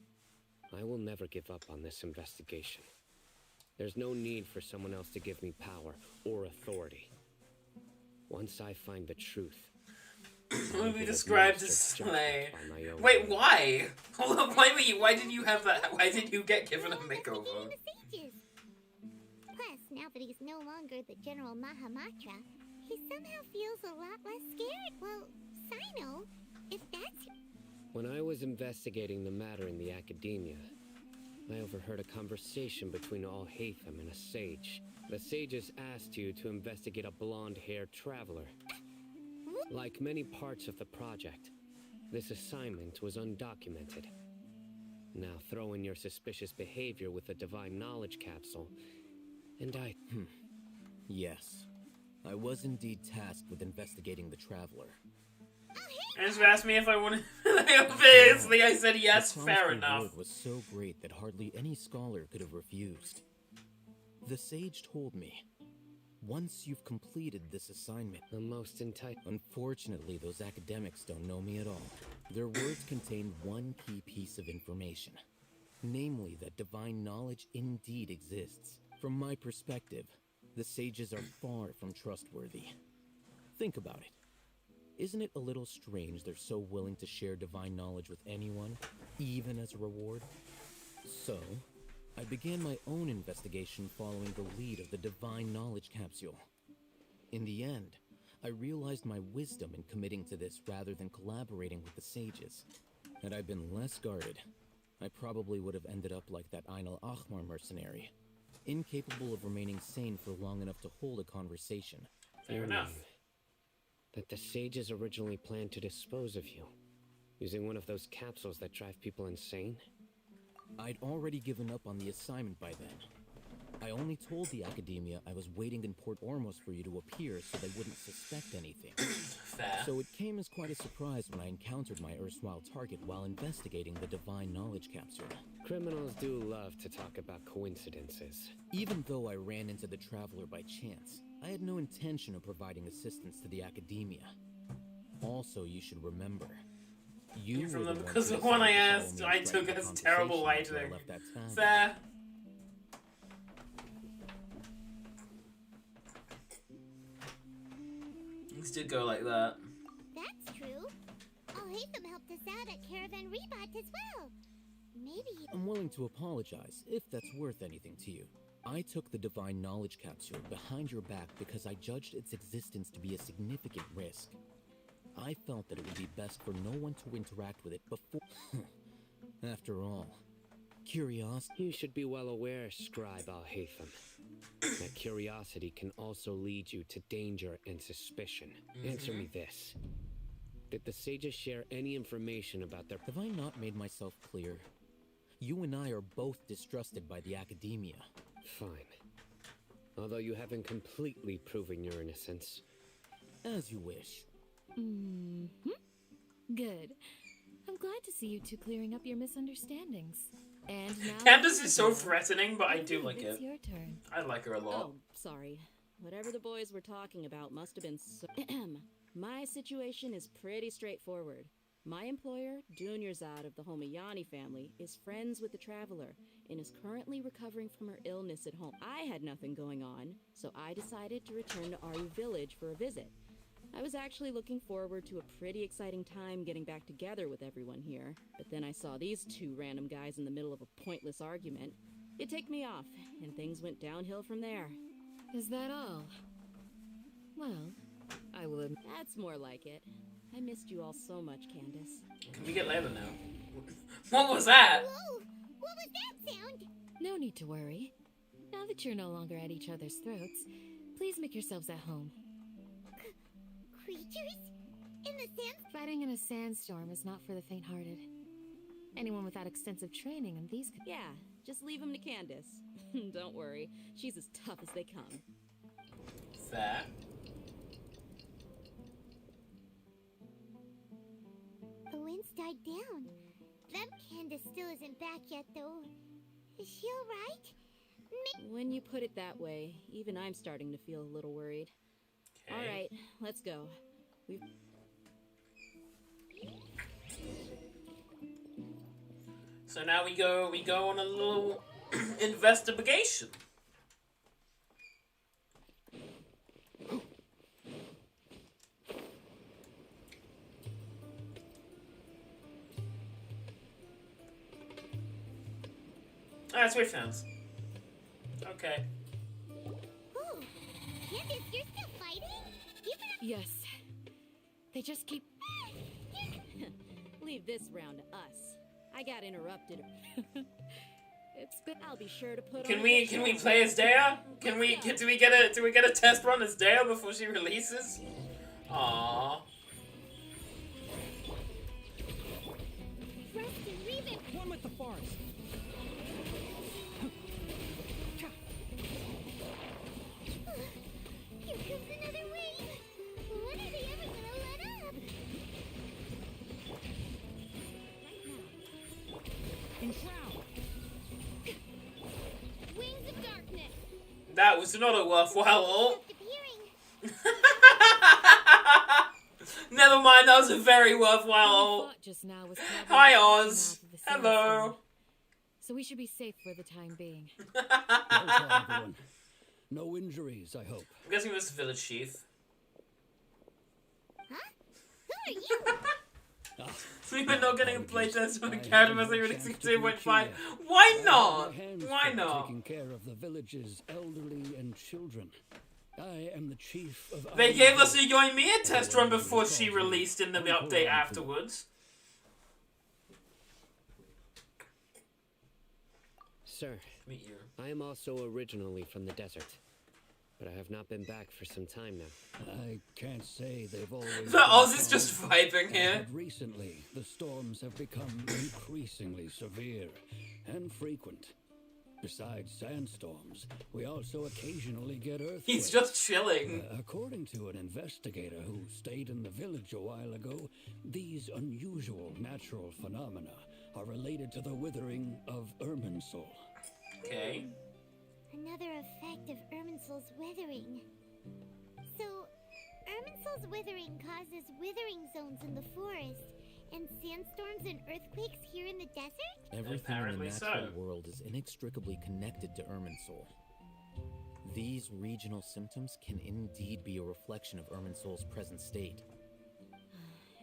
I will never give up on this investigation. There's no need for someone else to give me power or authority. Once I find the truth, I Will be will described administer as judgment slay. by my own Wait, hand. why? Hold on, why did you have that? Why did you get given a makeover? Investigating the sages. Plus, now that he's no longer the General Mahamatra, he somehow feels a lot less scared. Well, Cyno, if that's... When I was investigating the matter in the academia, I overheard a conversation between Alhaitham and a sage. The sages asked you to investigate a blonde-haired traveler. Like many parts of the project, this assignment was undocumented. Now throw in your suspicious behavior with the Divine Knowledge Capsule, and Yes. I was indeed tasked with investigating the traveler. And just asked me if I wanted. Obviously, I said yes. The Fair promised enough. reward was so great that hardly any scholar could have refused. The sage told me, once you've completed this assignment, the most entitled. Unfortunately, those academics don't know me at all. Their words contain one key piece of information, namely that divine knowledge indeed exists. From my perspective, the sages are far from trustworthy. Think about it. Isn't it a little strange they're so willing to share divine knowledge with anyone, even as a reward? So, I began my own investigation following the lead of the Divine Knowledge Capsule. In the end, I realized my wisdom in committing to this rather than collaborating with the sages. Had I been less guarded, I probably would have ended up like that Ain al-Ahmar mercenary, incapable of remaining sane for long enough to hold a conversation. Fair enough. That the sages originally planned to dispose of you, using one of those capsules that drive people insane? I'd already given up on the assignment by then. I only told the academia I was waiting in Port Ormos for you to appear so they wouldn't suspect anything. Fair. So it came as quite a surprise when I encountered my erstwhile target while investigating the Divine Knowledge Capsule. Criminals do love to talk about coincidences. Even though I ran into the Traveler by chance, I had no intention of providing assistance to the academia. Also, you should remember, you were the one because who the one I decided to asked, follow me I and took threaten as the terrible conversation lighting. until I left that town. Fair. Things did go like that. That's true. Alhaitham helped us out at Caravan Rebot as well. Maybe I'm willing to apologize, if that's worth anything to you. I took the Divine Knowledge Capsule behind your back because I judged its existence to be a significant risk. I felt that it would be best for no one to interact with it before... After all, curiosity... You should be well aware, Scribe Alhaitham, that curiosity can also lead you to danger and suspicion. Answer me this. Did the sages share any information about their... Have I not made myself clear? You and I are both distrusted by the academia. Fine. Although you haven't completely proven your innocence. As you wish. Good. I'm glad to see you two clearing up your misunderstandings. And now... Candace is so threatening, but I do like it's it. your turn. I like her a lot. Oh, sorry. Whatever the boys were talking about must have been so... My situation is pretty straightforward. My employer, Dunyarzad of the Homayani family, is friends with the Traveler and is currently recovering from her illness at home. I had nothing going on, so I decided to return to Aru Village for a visit. I was actually looking forward to a pretty exciting time getting back together with everyone here, but then I saw these two random guys in the middle of a pointless argument. It ticked me off, and things went downhill from there. Is that all? Well, I will admit... That's more like it. I missed you all so much, Candace. Can we get Layla now? What was that? Whoa! What was that sound? No need to worry. Now that you're no longer at each other's throats, please make yourselves at home. Creatures? In the sand? Fighting in a sandstorm is not for the faint-hearted. Anyone without extensive training in these... Yeah, just leave them to Candace. Don't worry, she's as tough as they come. Fair. The winds died down. That Candace still isn't back yet, though. Is she alright? When you put it that way, even I'm starting to feel a little worried. Okay. All right, let's go. So now we go on a little investigation. Ah, it's Wave Sounds. Okay. Oh, Candace, you're still fighting? You've been... Yes. They just keep... Leave this round to us. I got interrupted. It's good. I'll be sure to put Can on we play as Dea? Do we get a test run as Dea before she releases? Aww. Preston, Revan! One with the forest. Here comes another wave! When are they ever gonna let up? Enshroud. Wings of darkness! That was not a worthwhile ult. Disappearing! Never mind, that was a very worthwhile ult. Thought just now was Hi, probably Oz. the mouth of the Hello. sandstorm. So we should be safe for the time being. Well done, everyone. No injuries, I hope. I'm guessing this is Village Chief. Huh? Who are you? We've been not getting a playtest on a I character haven't as they had a releasing chance to greet 2.5. you yet. Why I have not? my hands Why full not? Taking care of the village's elderly and children. I am the chief of. They Iron gave us a Village. Yoimiya test run before she released in the update afterwards. Sir, Meet you. I am also originally from the desert, but I have not been back for some time now. I can't say they've always. But Oz been is just calm, vibing here. but recently, the storms have become increasingly severe and frequent. Besides sandstorms, we also occasionally get earthquakes. He's just chilling. According to an investigator who stayed in the village a while ago, these unusual natural phenomena are related to the withering of Irminsul. Okay. Another effect of Irminsul's withering. So, Irminsul's withering causes withering zones in the forest, and sandstorms and earthquakes here in the desert? Everything Apparently in the natural so. world is inextricably connected to Irminsul. These regional symptoms can indeed be a reflection of Irminsul's present state.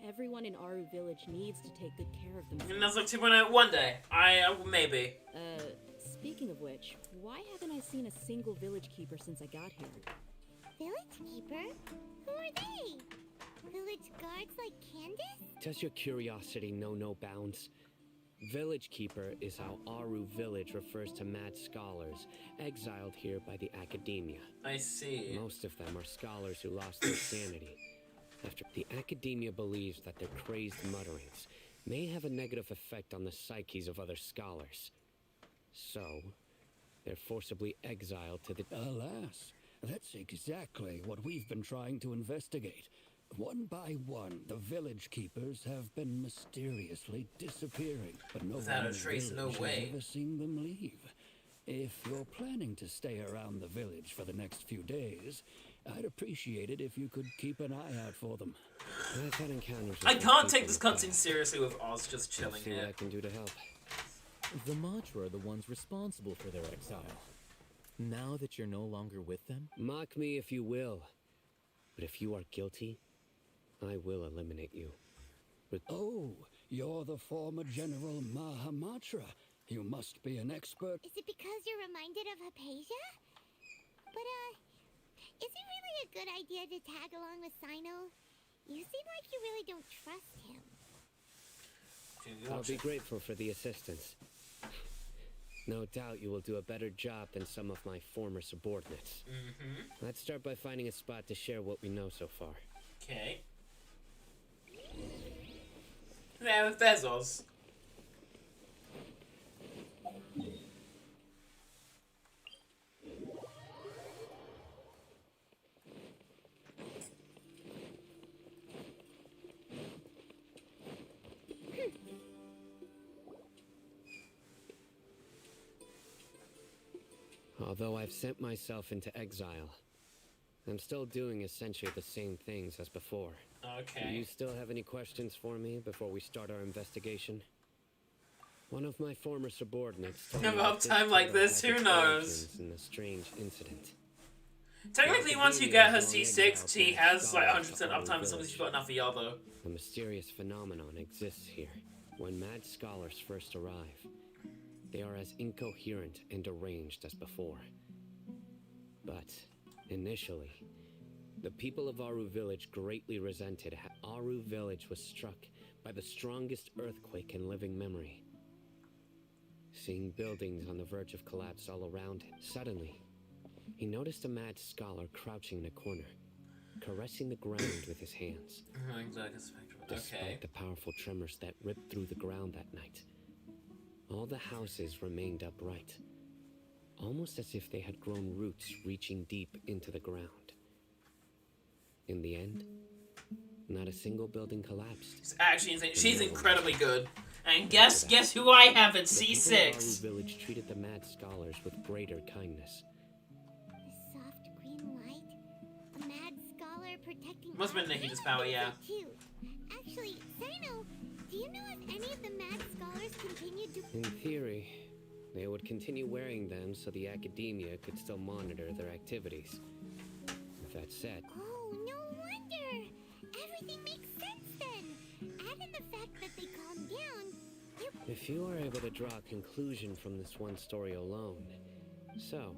Everyone in Aru Village needs to take good care of And themselves. that's like 2.0 one day. Maybe. Speaking of which, why haven't I seen a single village keeper since I got here? Village keeper? Who are they? Village guards like Candace? Does your curiosity know no bounds? Village Keeper is how Aru Village refers to mad scholars exiled here by the Academia. I see. Most of them are scholars who lost their sanity. After the Academia believes that their crazed mutterings may have a negative effect on the psyches of other scholars. So, they're forcibly exiled to the... Alas, that's exactly what we've been trying to investigate. One by one, the village keepers have been mysteriously disappearing, but no Without one a in the trace, no village way. has ever seen them leave. If you're planning to stay around the village for the next few days, I'd appreciate it if you could keep an eye out for them. I've had encounters with I those can't take people this in the cutscene past. seriously with Oz just I'll chilling see what I here. can do to help. The Matra are the ones responsible for their exile. Now that you're no longer with them, Mock me if you will, but if you are guilty, I will eliminate you. Oh, you're the former General Mahamatra. You must be an expert. Is it because you're reminded of Hypatia? But, is it really a good idea to tag along with Cyno? You seem like you really don't trust him. I'll be grateful for the assistance. No doubt you will do a better job than some of my former subordinates. Let's start by finding a spot to share what we know so far. Okay. Yeah, there's Oz. Although I've sent myself into exile, I'm still doing essentially the same things as before. Do Okay. you still have any questions for me before we start our investigation? One of my former subordinates told me About that time like killer this, had who its knows? origins in a strange incident. Technically, once you get her C6, she has like 100% uptime as long as she's got enough EL though. A mysterious phenomenon exists here. When mad scholars first arrive, they are as incoherent and deranged as before. But, initially, the people of Aru Village greatly resented how Aru Village was struck by the strongest earthquake in living memory. Seeing buildings on the verge of collapse all around him, suddenly, he noticed a mad scholar crouching in a corner, caressing the ground with his hands. Despite the powerful tremors that ripped through the ground that night, all the houses remained upright, almost as if they had grown roots reaching deep into the ground. In the end, not a single building collapsed. It's actually insane. She's incredibly good. And guess who I have at The C6? people of Aru village treated the mad scholars with greater kindness. The soft green light? A mad scholar protecting Must have been Nikita's power, yeah. cute. Actually, Cyno, do you know if any of the mad scholars continued to... In theory, they would continue wearing them so the academia could still monitor their activities. With that said, Oh, no wonder! Everything makes sense then! Add in the fact that they calmed down, if you are able to draw a conclusion from this one story alone, so,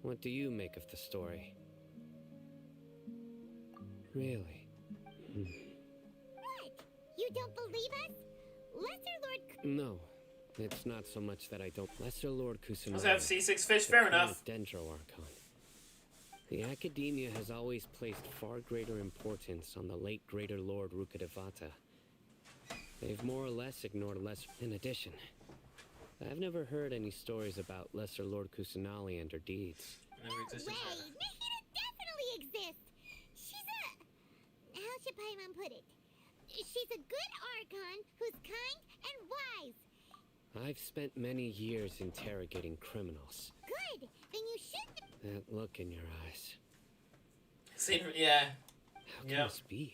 what do you make of the story? Really? What? You don't believe us? Lesser Lord... No, it's not so much that I don't. Lesser Lord Kusanagi. Let's have C6 fish, fair enough. Dendro Archon. The academia has always placed far greater importance on the late Greater Lord Rukkhadevata. They've more or less ignored In addition, I've never heard any stories about Lesser Lord Kusanali and her deeds. No way! Nikita definitely exists! She's a... How should Paimon put it? She's a good Archon who's kind and wise. I've spent many years interrogating criminals. Good! Then you should... That look in your eyes. Yeah. How can this be?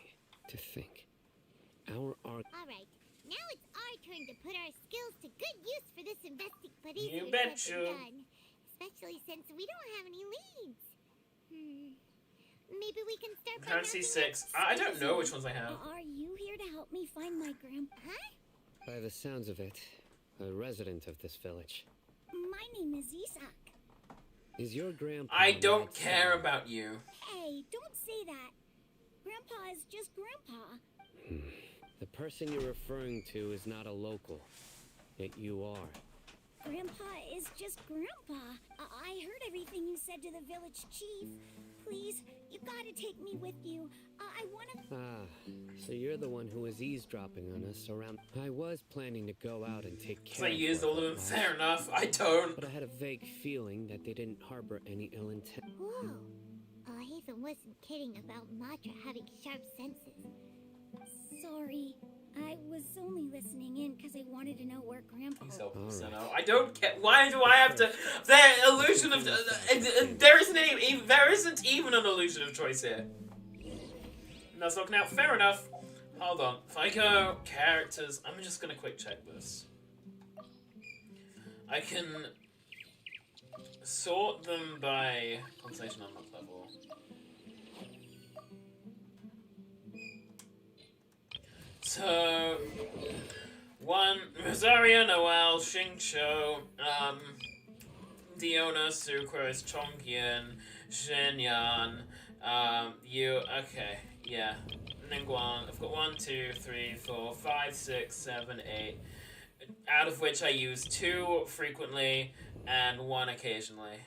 To think. Our Archon... Alright, now it's our turn to put our skills to good use for this investigation. You betcha. Especially since we don't have any leads. Maybe we can start by... Current C6. I don't know which ones I have. Are you here to help me find my grandpa? Huh? By the sounds of it, a resident of this village. My name is Isak. Is your grandpa... I don't care about you. Hey, don't say that. Grandpa is just Grandpa. The person you're referring to is not a local, yet you are. Grandpa is just Grandpa. I heard everything you said to the village chief. Please, you gotta take me with you. I wanna... So you're the one who was eavesdropping on us around... I was planning to go out and take care So I used all of them. Fair enough. I don't. But I had a vague feeling that they didn't harbor any ill intent. Whoa. Hatham wasn't kidding about Matra having sharp senses. Sorry. I was only listening in because I wanted to know where Grandpa was. I don't care. Why do I have to? The illusion of there isn't even an illusion of choice here. That's looking out. Fair enough. Hold on. If I go characters, I'm just gonna quick check this. I can sort them by conversation unlock level. So, 1, Rosaria, Noel, Xingqiu, Diona, Sucrose, Chongyan, Shenyan, you, okay, yeah, Ningguang. I've got 1, 2, 3, 4, 5, 6, 7, 8, out of which I use 2 frequently and 1 occasionally.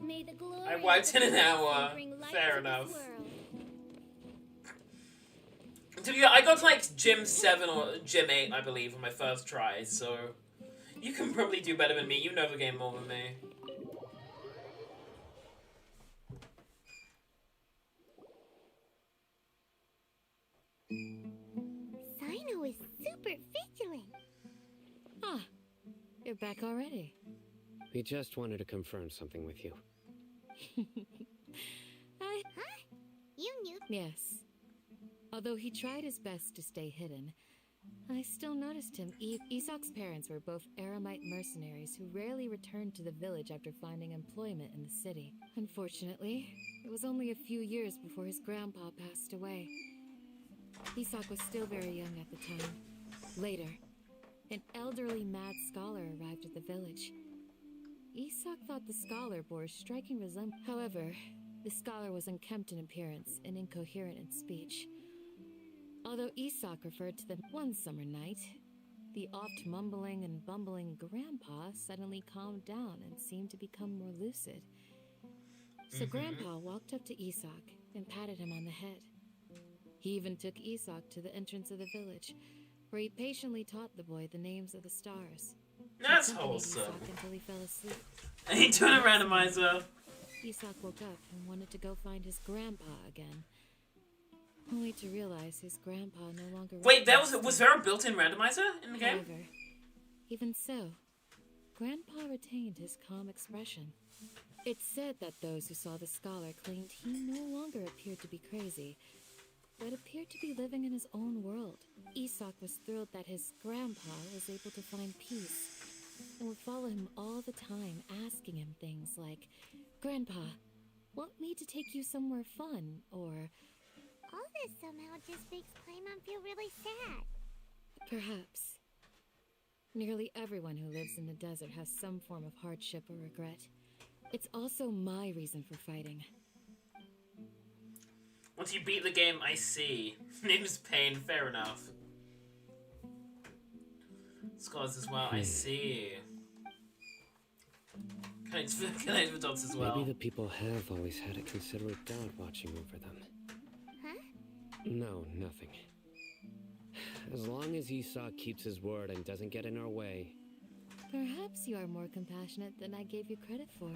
May the glory I wiped in an hour, fair enough. I got to like Gym 7 or Gym 8, I believe, on my first try, so you can probably do better than me. You know the game more than me. Cyno is super vigilant. Ah, you're back already. We just wanted to confirm something with you. Huh? You knew? Yes. Although he tried his best to stay hidden, I still noticed him. Isak's parents were both Aramite mercenaries who rarely returned to the village after finding employment in the city. Unfortunately, it was only a few years before his grandpa passed away. Isak was still very young at the time. Later, an elderly mad scholar arrived at the village. Isak thought the scholar bore a striking resemblance. However, the scholar was unkempt in appearance and incoherent in speech. Although Isak referred to them one summer night, the oft mumbling and bumbling Grandpa suddenly calmed down and seemed to become more lucid. So Grandpa walked up to Isak and patted him on the head. He even took Isak to the entrance of the village, where he patiently taught the boy the names of the stars. That's He accompanied wholesome. Isak until he fell asleep. And he turned a randomizer. Isak woke up and wanted to go find his grandpa again, only to realize his grandpa no longer. Wait, was there a built-in randomizer in the game? However, even so, Grandpa retained his calm expression. It's said that those who saw the scholar claimed he no longer appeared to be crazy, but appeared to be living in his own world. Isak was thrilled that his grandpa was able to find peace and would follow him all the time, asking him things like, "Grandpa, want me to take you somewhere fun?" Or, All this somehow just makes Paimon feel really sad. perhaps. Nearly everyone who lives in the desert has some form of hardship or regret. It's also my reason for fighting. Once you beat the game, I see. Name is Pain, fair enough. Scholars as well, I see. Connect with dots as well. Maybe the people have always had a considerate doubt watching over them. Huh? No, nothing. As long as Isak keeps his word and doesn't get in our way. Perhaps you are more compassionate than I gave you credit for.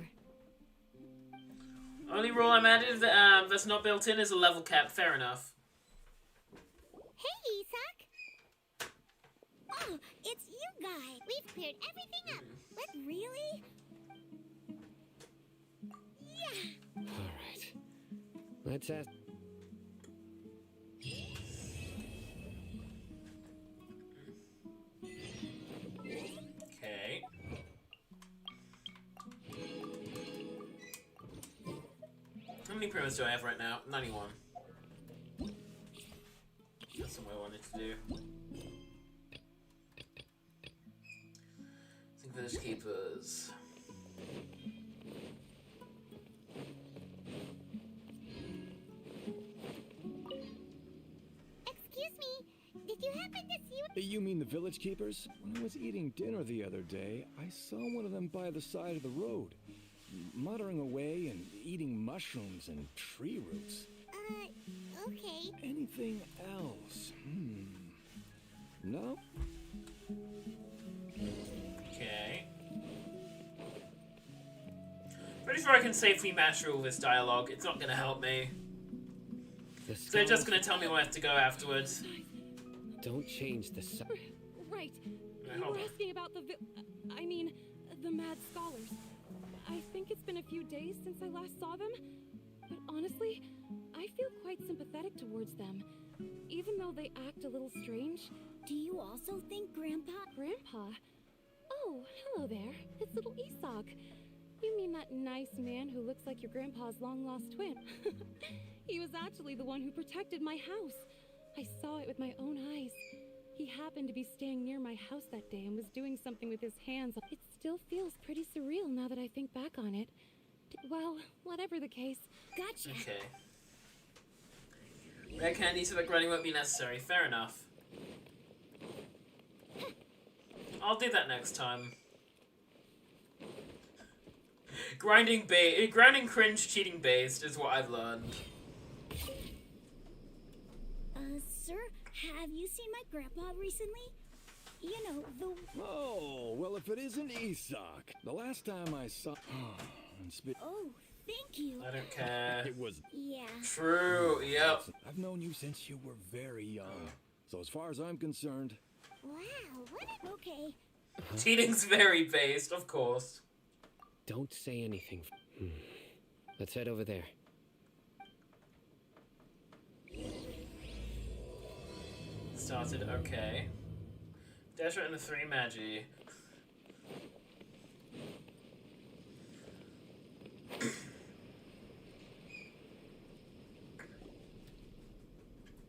Only rule I'm added that's not built in is a level cap, fair enough. Hey, Isak! Oh, it's you guys! We've cleared everything up! What, really? Yeah! Alright. Let's ask. Okay. How many pyramids do I have right now? 91. That's what I wanted to do. Think village keepers. Excuse me, did you happen to see what... You mean the village keepers? When I was eating dinner the other day, I saw one of them by the side of the road, muttering away and eating mushrooms and tree roots. Okay. Anything else? No? Okay. Pretty sure I can safely master all this dialogue. It's not gonna help me. So they're just gonna tell me where I have to go afterwards. Don't change the Right. Wait, You hold were on. asking about the mad scholars. I think it's been a few days since I last saw them, but honestly, I feel quite sympathetic towards them. Even though they act a little strange. Do you also think Grandpa? Grandpa? Oh, hello there. It's little Isak. You mean that nice man who looks like your grandpa's long-lost twin? He was actually the one who protected my house. I saw it with my own eyes. He happened to be staying near my house that day and was doing something with his hands. It still feels pretty surreal now that I think back on it. Well, whatever the case. Gotcha. Okay. Rare candy so that grinding won't be necessary. Fair enough. I'll do that next time. Grinding cringe cheating based is what I've learned. Sir, have you seen my grandpa recently? You know, the... Oh, well, if it isn't Isak. The last time I saw... Oh, thank you. I don't care. It was... Yeah. True, yep. I've known you since you were very young. So as far as I'm concerned... Wow, what a... Okay. Cheating's very based, of course. Don't say anything. Let's head over there. Started, okay. Desert and the Three Magi.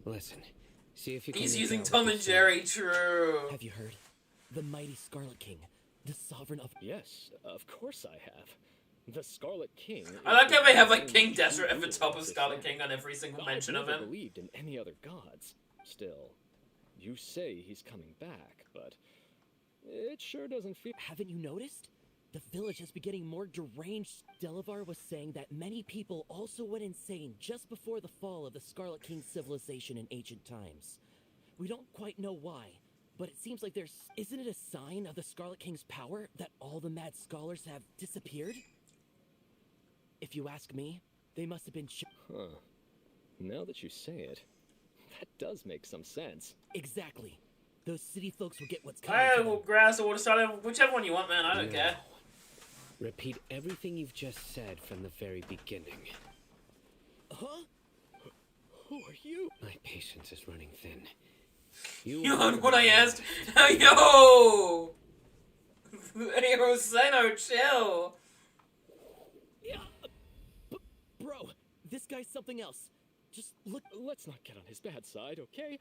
Listen, see if you can. He's make using out Tom what and he's Jerry, true. Have you heard? The mighty Scarlet King, the sovereign of... Yes, of course I have. The Scarlet King. I like how they have like is King the Desert at the only top of one Scarlet that's King on every single I've mention of never him. believed in any other gods. Still, you say he's coming back, but it sure doesn't feel... Haven't you noticed? The village has been getting more deranged. Delavar was saying that many people also went insane just before the fall of the Scarlet King civilization in ancient times. We don't quite know why, but it seems like there's... Isn't it a sign of the Scarlet King's power that all the mad scholars have disappeared? If you ask me, they must have been... Huh. Now that you say it, that does make some sense. Exactly. Those city folks will get what's coming to them. Well, grass or water starter, whichever one you want, man. I don't care. Repeat everything you've just said from the very beginning. Huh? Who are you? My patience is running thin. You heard what I asked? Yo! Yo, Cyno, chill! Yeah. Bro, this guy's something else. Just look. Let's not get on his bad side, okay?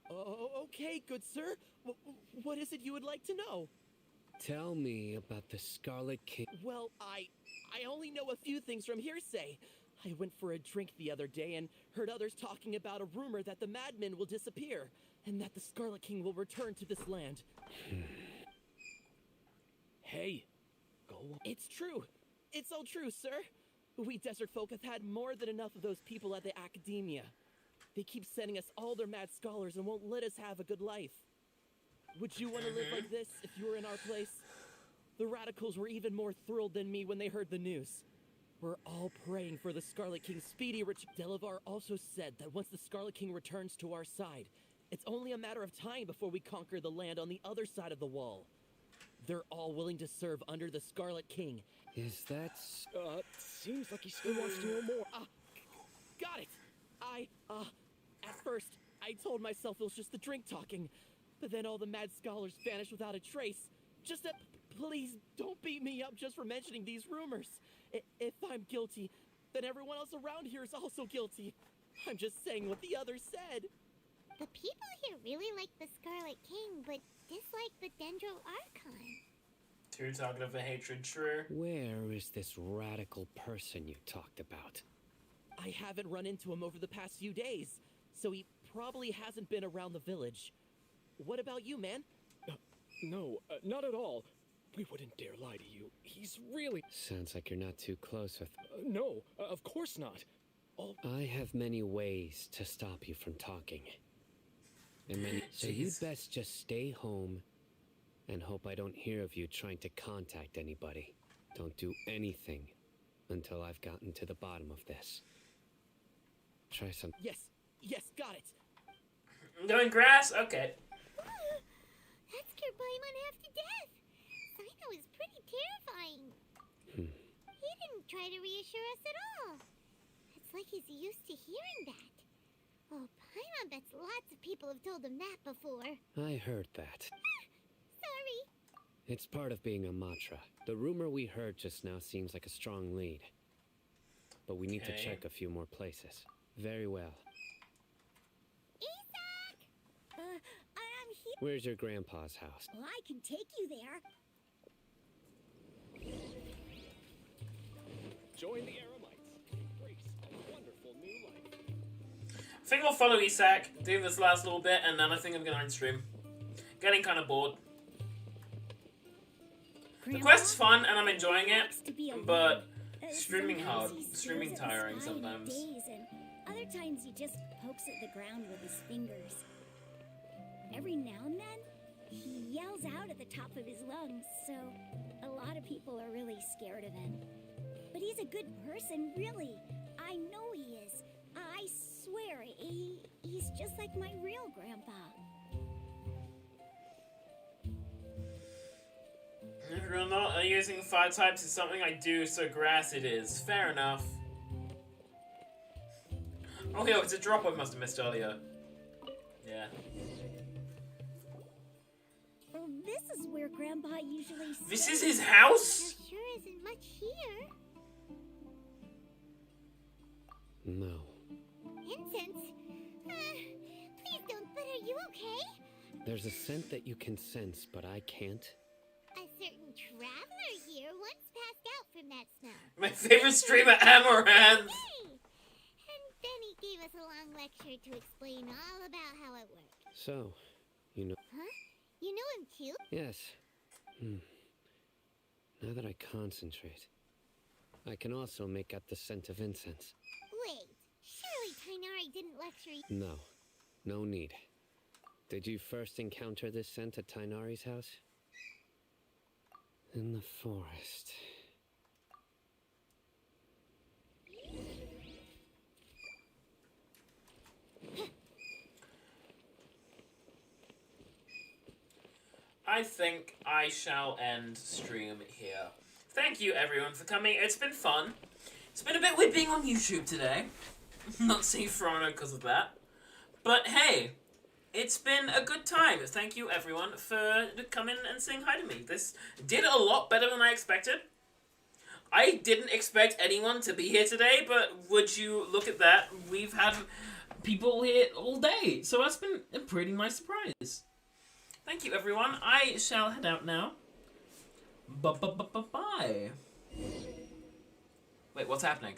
Oh, okay, good sir. What is it you would like to know? Tell me about the Scarlet King. Well, I only know a few things from hearsay. I went for a drink the other day and heard others talking about a rumor that the madmen will disappear and that the Scarlet King will return to this land. Hey, go on. It's true. It's all true, sir. We desert folk have had more than enough of those people at the academia. They keep sending us all their mad scholars and won't let us have a good life. Would you want to live like this if you were in our place? The radicals were even more thrilled than me when they heard the news. We're all praying for the Scarlet King's speedy return. Delavar also said that once the Scarlet King returns to our side, it's only a matter of time before we conquer the land on the other side of the wall. They're all willing to serve under the Scarlet King. Is that... seems like he still wants to know more. Got it! At first, I told myself it was just the drink talking, but then all the mad scholars vanished without a trace. Just that, please don't beat me up just for mentioning these rumors. If I'm guilty, then everyone else around here is also guilty. I'm just saying what the others said. The people here really like the Scarlet King, but dislike the Dendro Archon. Too talking of a hatred, true. Where is this radical person you talked about? I haven't run into him over the past few days, so he probably hasn't been around the village. What about you, man? No, not at all. We wouldn't dare lie to you. He's really... Sounds like you're not too close with... no, of course not. I have many ways to stop you from talking. And many... So you'd best just stay home and hope I don't hear of you trying to contact anybody. Don't do anything until I've gotten to the bottom of this. Try some... Yes, got it. Going grass? Okay. That scared Paimon half to death. Cyno is pretty terrifying. He didn't try to reassure us at all. It's like he's used to hearing that. Oh, Paimon bets lots of people have told him that before. I heard that. Sorry. It's part of being a Matra. The rumor we heard just now seems like a strong lead. But we need to check a few more places. Very well. Isak! I'm here. Where's your grandpa's house? Well, I can take you there. Join the Aramites. Embrace a wonderful new life. I think I'll follow Isak, do this last little bit, and then I think I'm gonna end stream. Getting kind of bored. The quest's fun, and I'm enjoying it, but streaming hard, streaming tiring sometimes. Other times he just pokes at the ground with his fingers. Every now and then, he yells out at the top of his lungs, so a lot of people are really scared of him. But he's a good person, really. I know he is. I swear, he's just like my real grandpa. If you're not using 5 types is something I do, so grass it is. Fair enough. Oh, yo, it's a drop I must have missed earlier. Yeah. Well, this is where Grandpa usually stays. This is his house? There sure isn't much here. No. Incense? Please don't, but are you okay? There's a scent that you can sense, but I can't. A certain traveler here once passed out from that smell. My favorite streamer, Amaranth! Hey! And then he gave gave us a long lecture to explain all about how it worked. So, you know... Huh? You know him too? Yes. Now that I concentrate, I can also make out the scent of incense. Wait, surely Tainari didn't lecture you? No. No need. Did you first encounter this scent at Tainari's house? In the forest. I think I shall end stream here. Thank you everyone for coming. It's been fun. It's been a bit weird being on YouTube today. Not seeing Frono because of that. But hey, it's been a good time. Thank you everyone for coming and saying hi to me. This did a lot better than I expected. I didn't expect anyone to be here today, but would you look at that? We've had people here all day. So that's been a pretty nice surprise. Thank you, everyone. I shall head out now. Bye. Wait, what's happening?